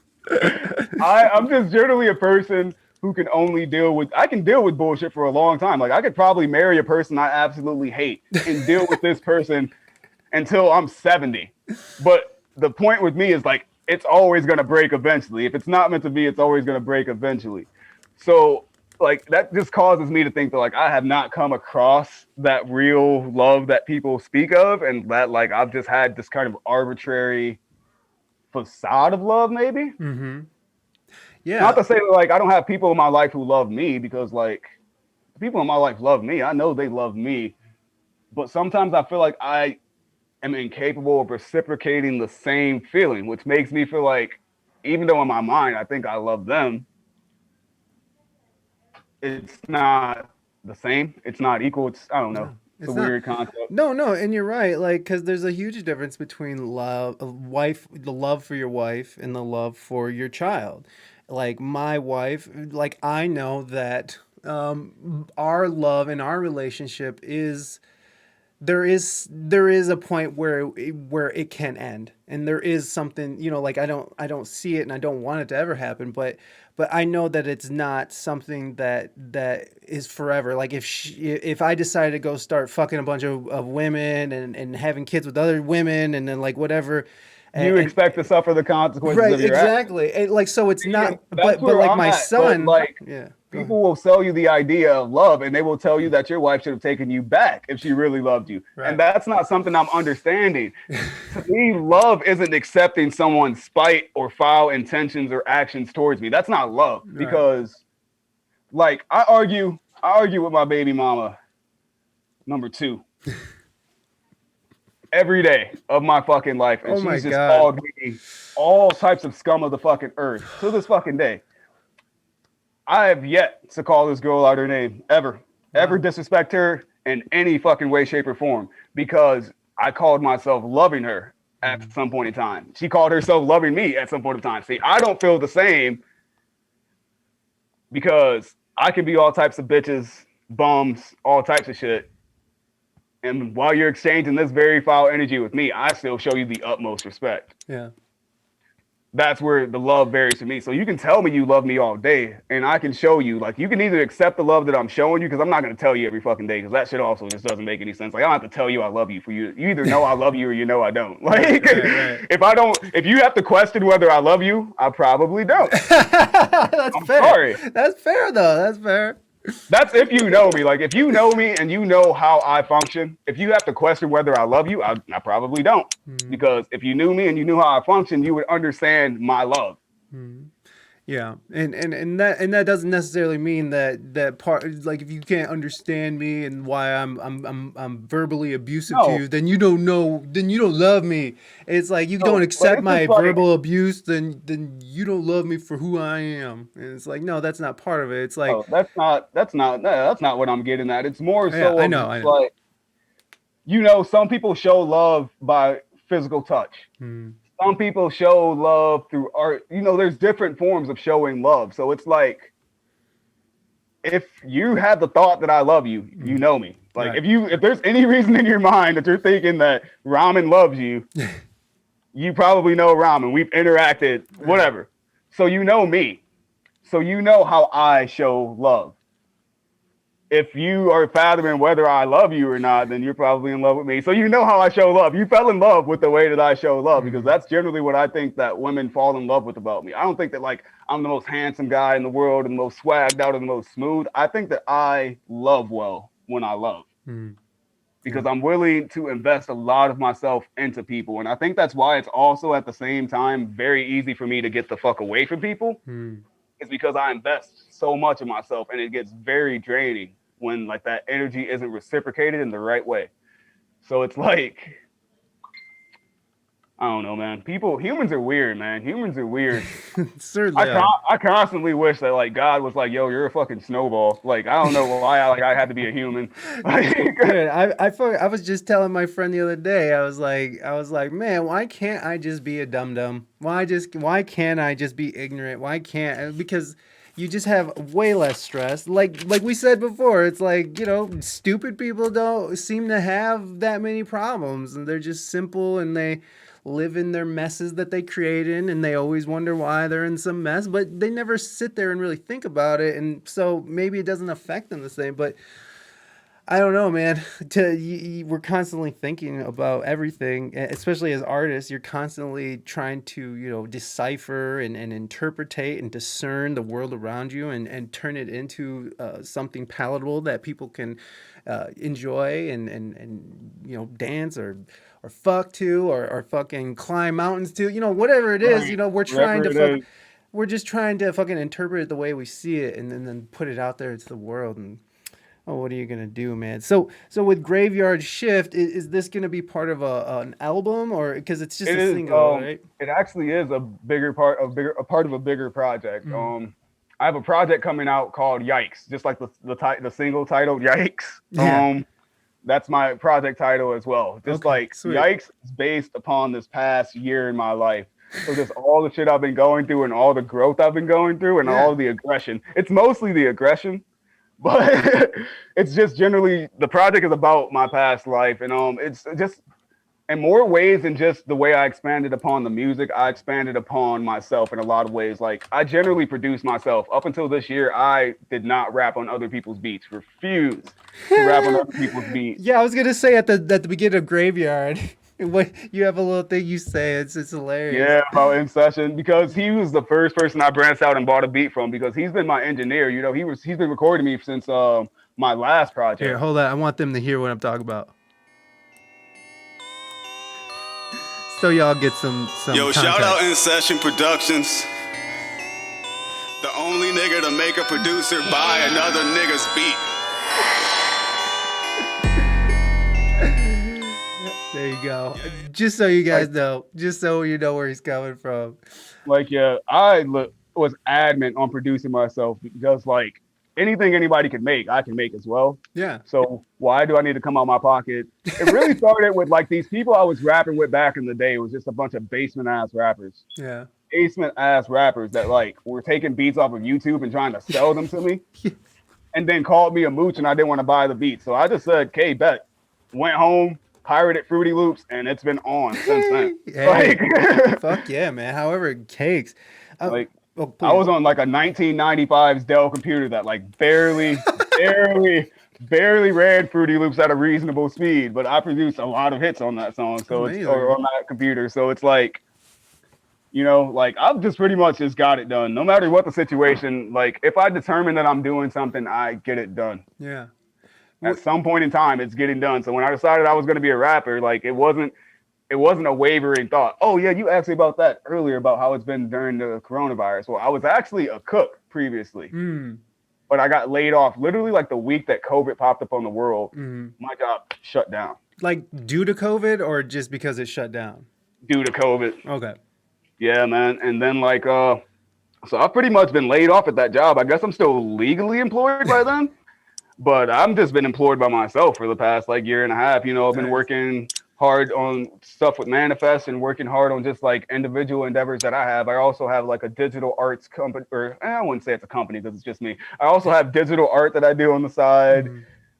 I'm just generally a person who can only I can deal with bullshit for a long time. Like I could probably marry a person I absolutely hate and deal with this person until I'm 70. But the point with me is like it's always gonna break eventually. If it's not meant to be, it's always gonna break eventually. So like that just causes me to think that like I have not come across that real love that people speak of, and that like I've just had this kind of arbitrary facade of love, maybe.
Mhm.
Not
Yeah.
to say that like I don't have people in my life who love me, because like people in my life love me. I know they love me, but sometimes I feel like I am incapable of reciprocating the same feeling, which makes me feel like even though in my mind I think I love them, it's not the same. It's not equal. I don't know.
No.
It's a
It's not.
weird concept.
No, no, and you're right. Like, because there's a huge difference between the love for your wife, and the love for your child. Like my wife, like I know that our love and our relationship is there is a point where it can end, and there is something, like I don't see it, and I don't want it to ever happen, but I know that it's not something that is forever. Like if I decided to go start fucking a bunch of women, and having kids with other women, and then like whatever,
You
and
expect to suffer the consequences
right,
of your actions.
exactly, and like so it's
See, and
not,
that's
but
where
like
I'm
my
at. But
son,
like
yeah, go ahead.
people will sell you the idea of love, and they will tell you that your wife should have taken you back if she really loved you. And
Right,
that's not something I'm understanding. To me, love isn't accepting someone's spite or foul intentions or actions towards me. That's not love.
right.
Because like I argue with my baby mama number two every day of my fucking life, and
Oh my
she's just
god.
called me all types of scum of the fucking earth to this fucking day. I have yet to call this girl out her name ever, ever
Wow.
disrespect her in any fucking way, shape, or form because I called myself loving her at some point in time. She called herself loving me at some point in time. See, I don't feel the same because I can be all types of bitches, bums, all types of shit. And while you're exchanging this very foul energy with me, I still show you the utmost respect.
Yeah.
That's where the love varies to me. So you can tell me you love me all day, and I can show you. Like, you can either accept the love that I'm showing you, because I'm not going to tell you every fucking day, because that shit also just doesn't make any sense. Like, I don't have to tell you I love you for you. You either know I love you or you know I don't. Like,
right.
if you have to question whether I love you, I probably don't.
That's
I'm
fair.
sorry.
That's fair, though. That's fair.
That's if you know me. Like, if you know me and you know how I function, if you have to question whether I love you, I probably don't. Because if you knew me and you knew how I function, you would understand my love.
Yeah, and that doesn't necessarily mean that part, like, if you can't understand me and why I'm verbally abusive to you, then you don't love me. It's like, you don't accept my verbal abuse, then you don't love me for who I am. And it's like, no, that's not part of it. It's like,
that's not what I'm getting at. It's more so
I know.
Like, you know, some people show love by physical touch. Some people show love through art. You know, there's different forms of showing love. So it's like, if you have the thought that I love you, you know me. Like, right. If there's any reason in your mind that you're thinking that Ramen loves you, you probably know Ramen. We've interacted, whatever. So you know me. So you know how I show love. If you are fathoming whether I love you or not, then you're probably in love with me. So you know how I show love. You fell in love with the way that I show love, because that's generally what I think that women fall in love with about me. I don't think that, like, I'm the most handsome guy in the world and the most swagged out and the most smooth. I think that I love well when I love. Because I'm willing to invest a lot of myself into people. And I think that's why it's also at the same time very easy for me to get the fuck away from people. It's because I invest so much in myself, and it gets very draining when, like, that energy isn't reciprocated in the right way. So it's like, I don't know, man. Humans are weird, man. Humans are weird.
Certainly.
I constantly wish that, like, God was like, yo, you're a fucking snowball. Like, I don't know why I had to be a human.
Dude, I was just telling my friend the other day, I was like, man, why can't I just be a dum-dum? Why can't I just be ignorant? Because you just have way less stress. Like we said before, it's like, you know, stupid people don't seem to have that many problems, and they're just simple, and they live in their messes that they create in, and they always wonder why they're in some mess, but they never sit there and really think about it. And so maybe it doesn't affect them the same, but I don't know, man. We're constantly thinking about everything, especially as artists. You're constantly trying to, you know, decipher and interpretate and discern the world around you, and turn it into something palatable that people can enjoy and you know, dance or fuck to, or fucking climb mountains to, you know, whatever it is. You know, we're just trying to fucking interpret it the way we see it, and then put it out there into the world. And what are you gonna do, man? So with Graveyard Shift, is this gonna be part of an album, or because it's just a single, right?
It actually is a part of a bigger project. I have a project coming out called Yikes, just like the single titled Yikes.
Yeah.
That's my project title as well. Just like,
sweet.
Yikes is based upon this past year in my life. So just all the shit I've been going through, and all the growth I've been going through, and all the aggression. It's mostly the aggression, but it's just generally, the project is about my past life. And it's just in more ways than just the way I expanded upon the music. I expanded upon myself in a lot of ways. Like, I generally produce myself. Up until this year, I did not rap on other people's beats. Refused to rap on other people's beats.
Yeah, I was gonna say at the beginning of Graveyard, what you have a little thing you say. It's hilarious.
Yeah, about In Session, because he was the first person I branched out and bought a beat from, because he's been my engineer. You know, he's been recording me since my last project.
Here, hold on. I want them to hear what I'm talking about. So y'all get some
Yo,
context.
Shout out In Session Productions. The only nigga to make a producer buy another nigga's beat.
There you go. Just so you guys know, just so you know where he's coming from.
Like, yeah, I was adamant on producing myself, because, like, anything anybody can make, I can make as well.
Yeah.
So why do I need to come out my pocket? It really started with like these people I was rapping with back in the day. It was just a bunch of basement ass rappers.
Yeah.
Basement ass rappers that like were taking beats off of YouTube and trying to sell them to me. And then called me a mooch and I didn't want to buy the beat. So I just said, okay, bet. Went home, pirated Fruity Loops, and it's been on since then.
Hey,
Like,
fuck yeah, man. However it cakes.
like
Oh,
I was on like a 1995's Dell computer that like barely ran Fruity Loops at a reasonable speed, but I produced a lot of hits on that song. So it's or on that computer. So it's like, you know, like I've just pretty much just got it done. No matter what the situation, like if I determine that I'm doing something, I get it done.
Yeah.
At some point in time, it's getting done. So when I decided I was going to be a rapper, like it wasn't a wavering thought. Oh yeah, you asked me about that earlier about how it's been during the coronavirus. Well, I was actually a cook previously, but I got laid off literally like the week that COVID popped up on the world. My job shut down.
Like due to COVID or just because it shut down?
Due to COVID.
Okay.
Yeah, man. And then like, so I've pretty much been laid off at that job. I guess I'm still legally employed by then, but I've just been employed by myself for the past like year and a half. You know, I've been working hard on stuff with Manifest and working hard on just like individual endeavors that I have. I also have like a digital arts company, or I wouldn't say it's a company because it's just me. I also have digital art that I do on the side.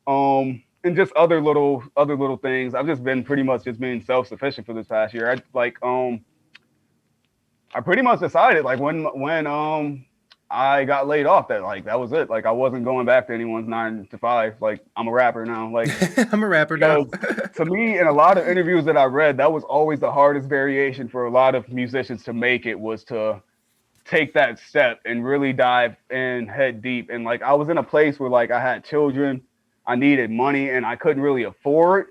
And just other little things. I've just been pretty much just being self-sufficient for this past year. I pretty much decided like when I got laid off that like that was it. Like I wasn't going back to anyone's 9 to 5. Like I'm a rapper now. Like
I'm a rapper now.
To me, in a lot of interviews that I read, that was always the hardest variation for a lot of musicians to make it, was to take that step and really dive in head deep. And like I was in a place where like I had children, I needed money, and I couldn't really afford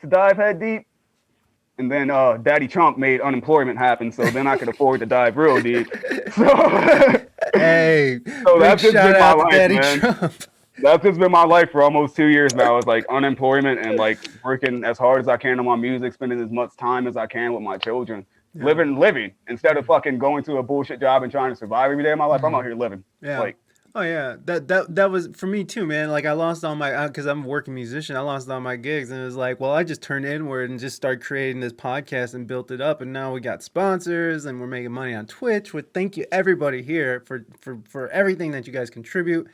to dive head deep. And then Daddy Trump made unemployment happen, so then I could afford to dive real deep. So,
hey,
so that's just been my life,
Daddy
man.
Trump.
That's just been my life for almost 2 years now. It's like unemployment and like working as hard as I can on my music, spending as much time as I can with my children, living instead of fucking going to a bullshit job and trying to survive every day of my life. I'm out here living.
Yeah.
Like,
oh yeah, that was for me too, man. Like I lost all my, because I'm a working musician, I lost all my gigs, and it was like, well, I just turned inward and just started creating this podcast and built it up, and now we got sponsors and we're making money on Twitch. With thank you everybody here for everything that you guys contribute.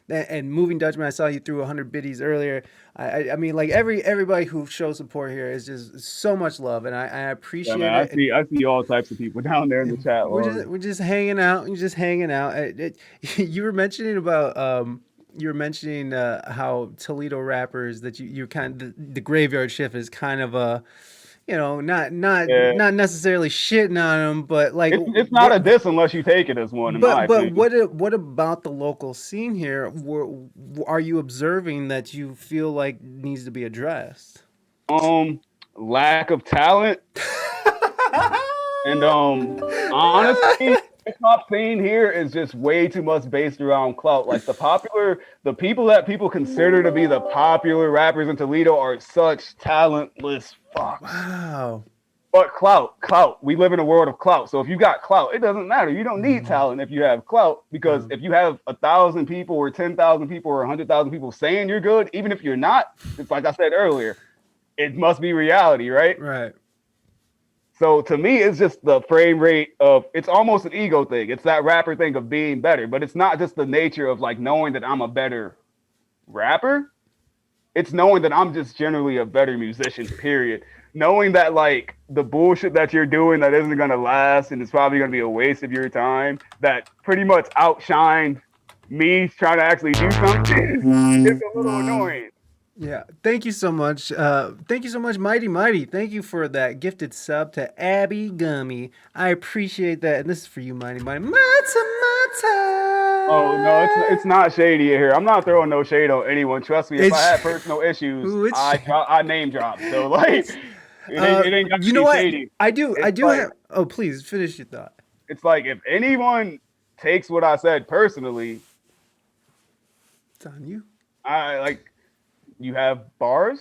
And Moving Dutchman, I saw you threw 100 biddies earlier. I mean, like everybody who shows support here is just so much love, and I appreciate it.
I see all types of people down there in the chat.
We're just hanging out. You're just hanging out. You were mentioning about how Toledo rappers, that you kind of the graveyard shift is kind of a, you know, not necessarily shitting on them, but like
it's not a diss unless you take it as one.
But what about the local scene here? Are you observing that you feel like needs to be addressed?
Lack of talent, and honestly, the top scene here is just way too much based around clout. Like the people that people consider to be the popular rappers in Toledo are such talentless fucks.
Wow.
But clout. We live in a world of clout. So if you got clout, it doesn't matter. You don't need talent if you have clout, because if you have 1,000 people or 10,000 people or 100,000 people saying you're good, even if you're not, it's like I said earlier, it must be reality, right?
Right.
So to me, it's just the frame rate of, it's almost an ego thing. It's that rapper thing of being better, but it's not just the nature of like knowing that I'm a better rapper. It's knowing that I'm just generally a better musician, period. Knowing that like the bullshit that you're doing that isn't going to last and it's probably going to be a waste of your time, that pretty much outshine me trying to actually do something, it's a little annoying.
Yeah, thank you so much. Thank you so much, Mighty. Thank you for that gifted sub to Abby Gummy. I appreciate that. And this is for you, Mighty. Mata.
Oh no, it's not shady in here. I'm not throwing no shade on anyone. Trust me. If I had personal issues, I name drop. So like, it ain't got to be shady.
I do have. Oh, please finish your thought.
It's like if anyone takes what I said personally,
it's on you.
You have bars.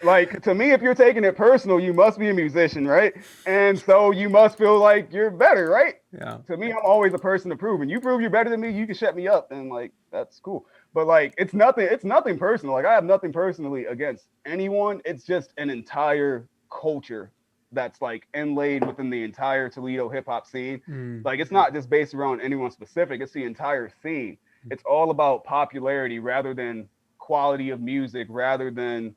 Like, to me, if you're taking it personal, you must be a musician, right? And so you must feel like you're better, right?
Yeah.
To me, I'm always a person to prove. And you prove you're better than me, you can shut me up, and like that's cool. But like it's nothing personal. Like I have nothing personally against anyone. It's just an entire culture that's like inlaid within the entire Toledo hip hop scene. Like it's not just based around anyone specific, it's the entire scene. It's all about popularity rather than quality of music, rather than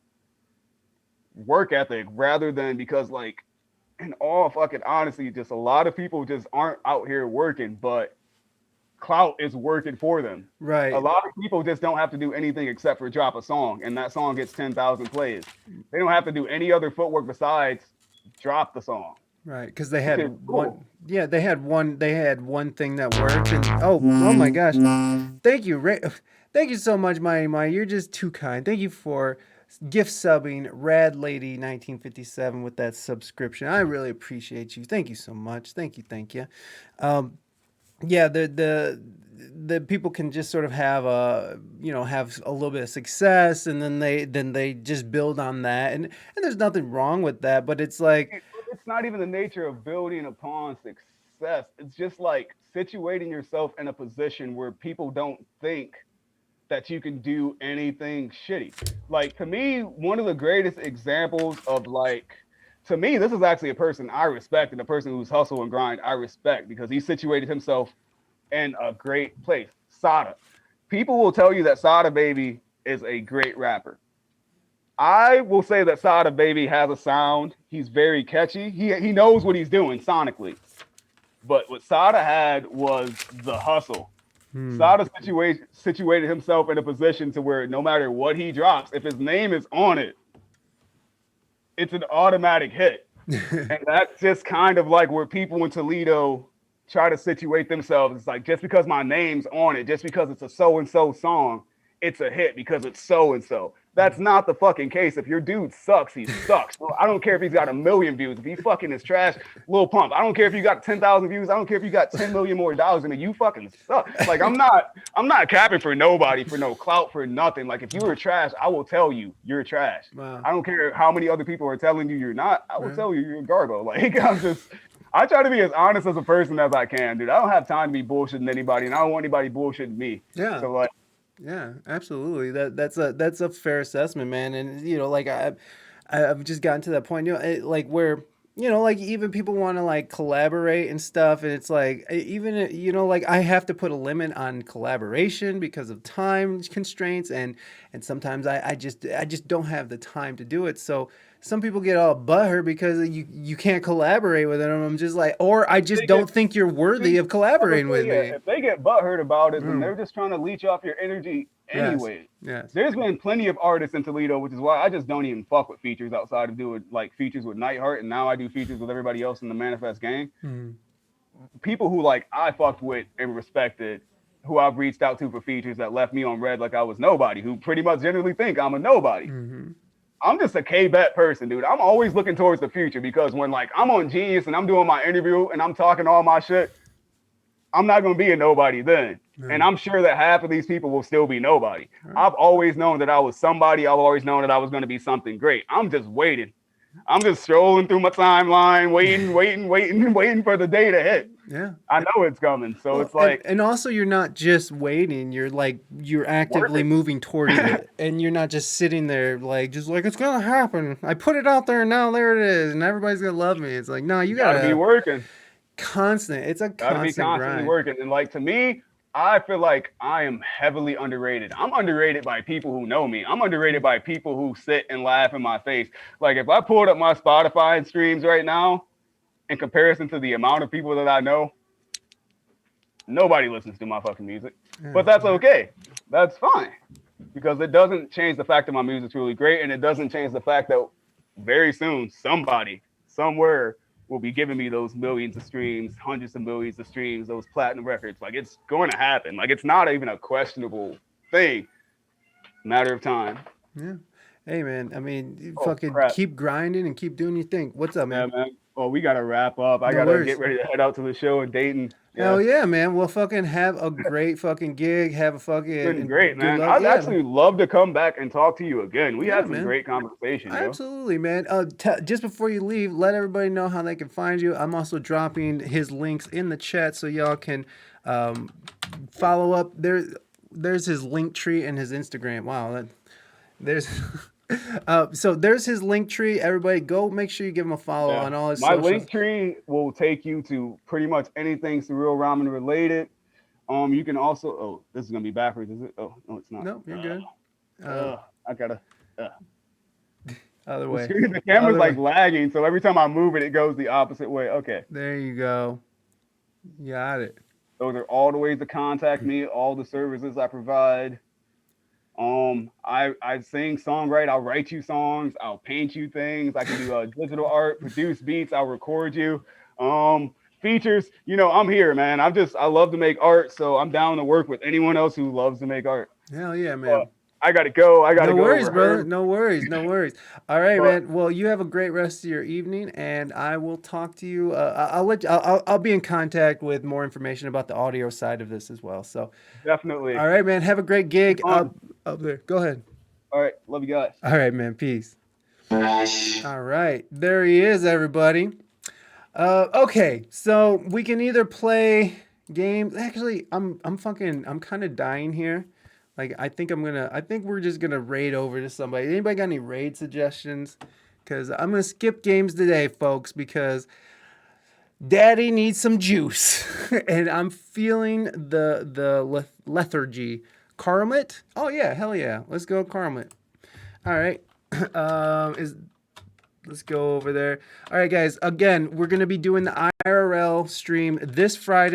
work ethic, rather than because like in all fucking honesty, just a lot of people just aren't out here working, but clout is working for them.
Right.
A lot of people just don't have to do anything except for drop a song, and that song gets 10,000 plays. They don't have to do any other footwork besides drop the song.
Right, because they had
Okay,
one.
cool.
Yeah, they had one thing that worked, and oh my gosh, thank you, thank you so much, my. You're just too kind. Thank you for gift subbing Rad Lady 1957 with that subscription. I really appreciate you. Thank you so much. Thank you. Yeah, the people can just sort of have have a little bit of success, and then they just build on that, and there's nothing wrong with that, but it's like
It's not even the nature of building upon success. It's just like situating yourself in a position where people don't think that you can do anything shitty. Like to me, one of the greatest examples of like to me, this is actually a person I respect and a person who's hustle and grind I respect because he situated himself in a great place. Sada. People will tell you that Sada Baby is a great rapper. I will say that Sada Baby has a sound. He's very catchy. He knows what he's doing sonically. But what Sada had was the hustle. Sada situated himself in a position to where no matter what he drops, if his name is on it, it's an automatic hit. And that's just kind of like where people in Toledo try to situate themselves. It's like just because my name's on it, just because it's a so-and-so song, it's a hit because it's so-and-so. That's not the fucking case. If your dude sucks, he sucks. Well, I don't care if he's got 1 million views. If he fucking is trash, Lil Pump. I don't care if you got 10,000 views. I don't care if you got 10 million more dollars in it. You fucking suck. Like I'm not capping for nobody, for no clout, for nothing. Like if you were trash, I will tell you you're trash.
Wow.
I don't care how many other people are telling you you're not. I will tell you you're a garbo. Like I try to be as honest as a person as I can, dude. I don't have time to be bullshitting anybody, and I don't want anybody bullshitting me.
Yeah.
So like.
Yeah, absolutely. That's a fair assessment, man. And like I've just gotten to that point, like where like even people want to like collaborate and stuff, and it's like even like I have to put a limit on collaboration because of time constraints, and sometimes I just don't have the time to do it. So some people get all butthurt because you can't collaborate with them. I'm just like, or I just don't think you're worthy of collaborating with me.
If they get butthurt about it, then they're just trying to leech off your energy anyway.
Yes.
There's been plenty of artists in Toledo, which is why I just don't even fuck with features outside of doing like features with Nightheart, and now I do features with everybody else in the Manifest gang. People who like I fucked with and respected, who I've reached out to for features that left me on red like I was nobody, who pretty much generally think I'm a nobody. I'm just a K-bet person, dude. I'm always looking towards the future because when like I'm on Genius and I'm doing my interview and I'm talking all my shit, I'm not going to be a nobody then. And I'm sure that half of these people will still be nobody. I've always known that I was somebody. I've always known that I was going to be something great. I'm just waiting. I'm just strolling through my timeline, waiting for the day to hit.
Yeah.
I know it's coming. So it's like.
And also you're not just waiting, you're actively moving towards it. And you're not just sitting there just like it's gonna happen. I put it out there and now there it is, and everybody's gonna love me. It's like, no, you gotta
be working.
Constant. It's a
gotta be constantly
grind.
Working. And like to me, I feel like I am heavily underrated. I'm underrated by people who know me. I'm underrated by people who sit and laugh in my face. Like if I pulled up my Spotify streams right now, in comparison to the amount of people that I know, nobody listens to my fucking music. But that's okay. That's fine. Because it doesn't change the fact that my music's really great, and it doesn't change the fact that very soon somebody, somewhere, will be giving me those millions of streams, hundreds of millions of streams, those platinum records. Like it's going to happen. Like it's not even a questionable thing. Matter of time.
Yeah. Hey man, I mean,
crap.
Keep grinding and keep doing your thing. What's up, man?
Yeah, man. Well, we gotta wrap up. I gotta get ready to head out to the show in Dayton.
Hell yeah, man. We'll fucking have a great fucking gig. Have a fucking
It's been great,
good
man.
luck.
I'd
Yeah,
actually love to come back and talk to you again. We
yeah,
had some
man.
great conversation, yo.
Absolutely, man. Just before you leave, let everybody know how they can find you. I'm also dropping his links in the chat so y'all can follow up. There's his link tree and his Instagram. Wow, there's so there's his link tree. Everybody, go make sure you give him a follow on all his
My
socials.
link tree will take you to pretty much anything Surreal Ramen related. You can also. Oh, this is gonna be backwards, is it? Oh, no, it's not.
Nope, you're good.
I gotta.
Other way.
The camera's
Other
like
way.
lagging, so every time I move it, it goes the opposite way. Okay.
There you go. Got it.
Those are all the ways to contact me. All the services I provide. I sing, songwrite. I'll write you songs. I'll paint you things. I can do digital art, produce beats. I'll record you. Features. You know, I'm here, man. I love to make art, so I'm down to work with anyone else who loves to make art.
Hell yeah, man.
I gotta go.
No worries, brother. No worries. No worries. All right, man. Well, you have a great rest of your evening, and I will talk to you. I'll be in contact with more information about the audio side of this as well. So
definitely.
All right, man. Have a great gig up there. Go ahead.
All right. Love you guys.
All right, man. Peace. All right. There he is, everybody. Okay. So we can either play games. Actually, I'm kind of dying here. Like, I think we're just gonna raid over to somebody. Anybody got any raid suggestions? Because I'm gonna skip games today, folks, because Daddy needs some juice, and I'm feeling the lethargy. Carmlet? Oh yeah, hell yeah. Let's go Carmlet. All right. Let's go over there. All right, guys. Again, we're gonna be doing the IRL stream this Friday.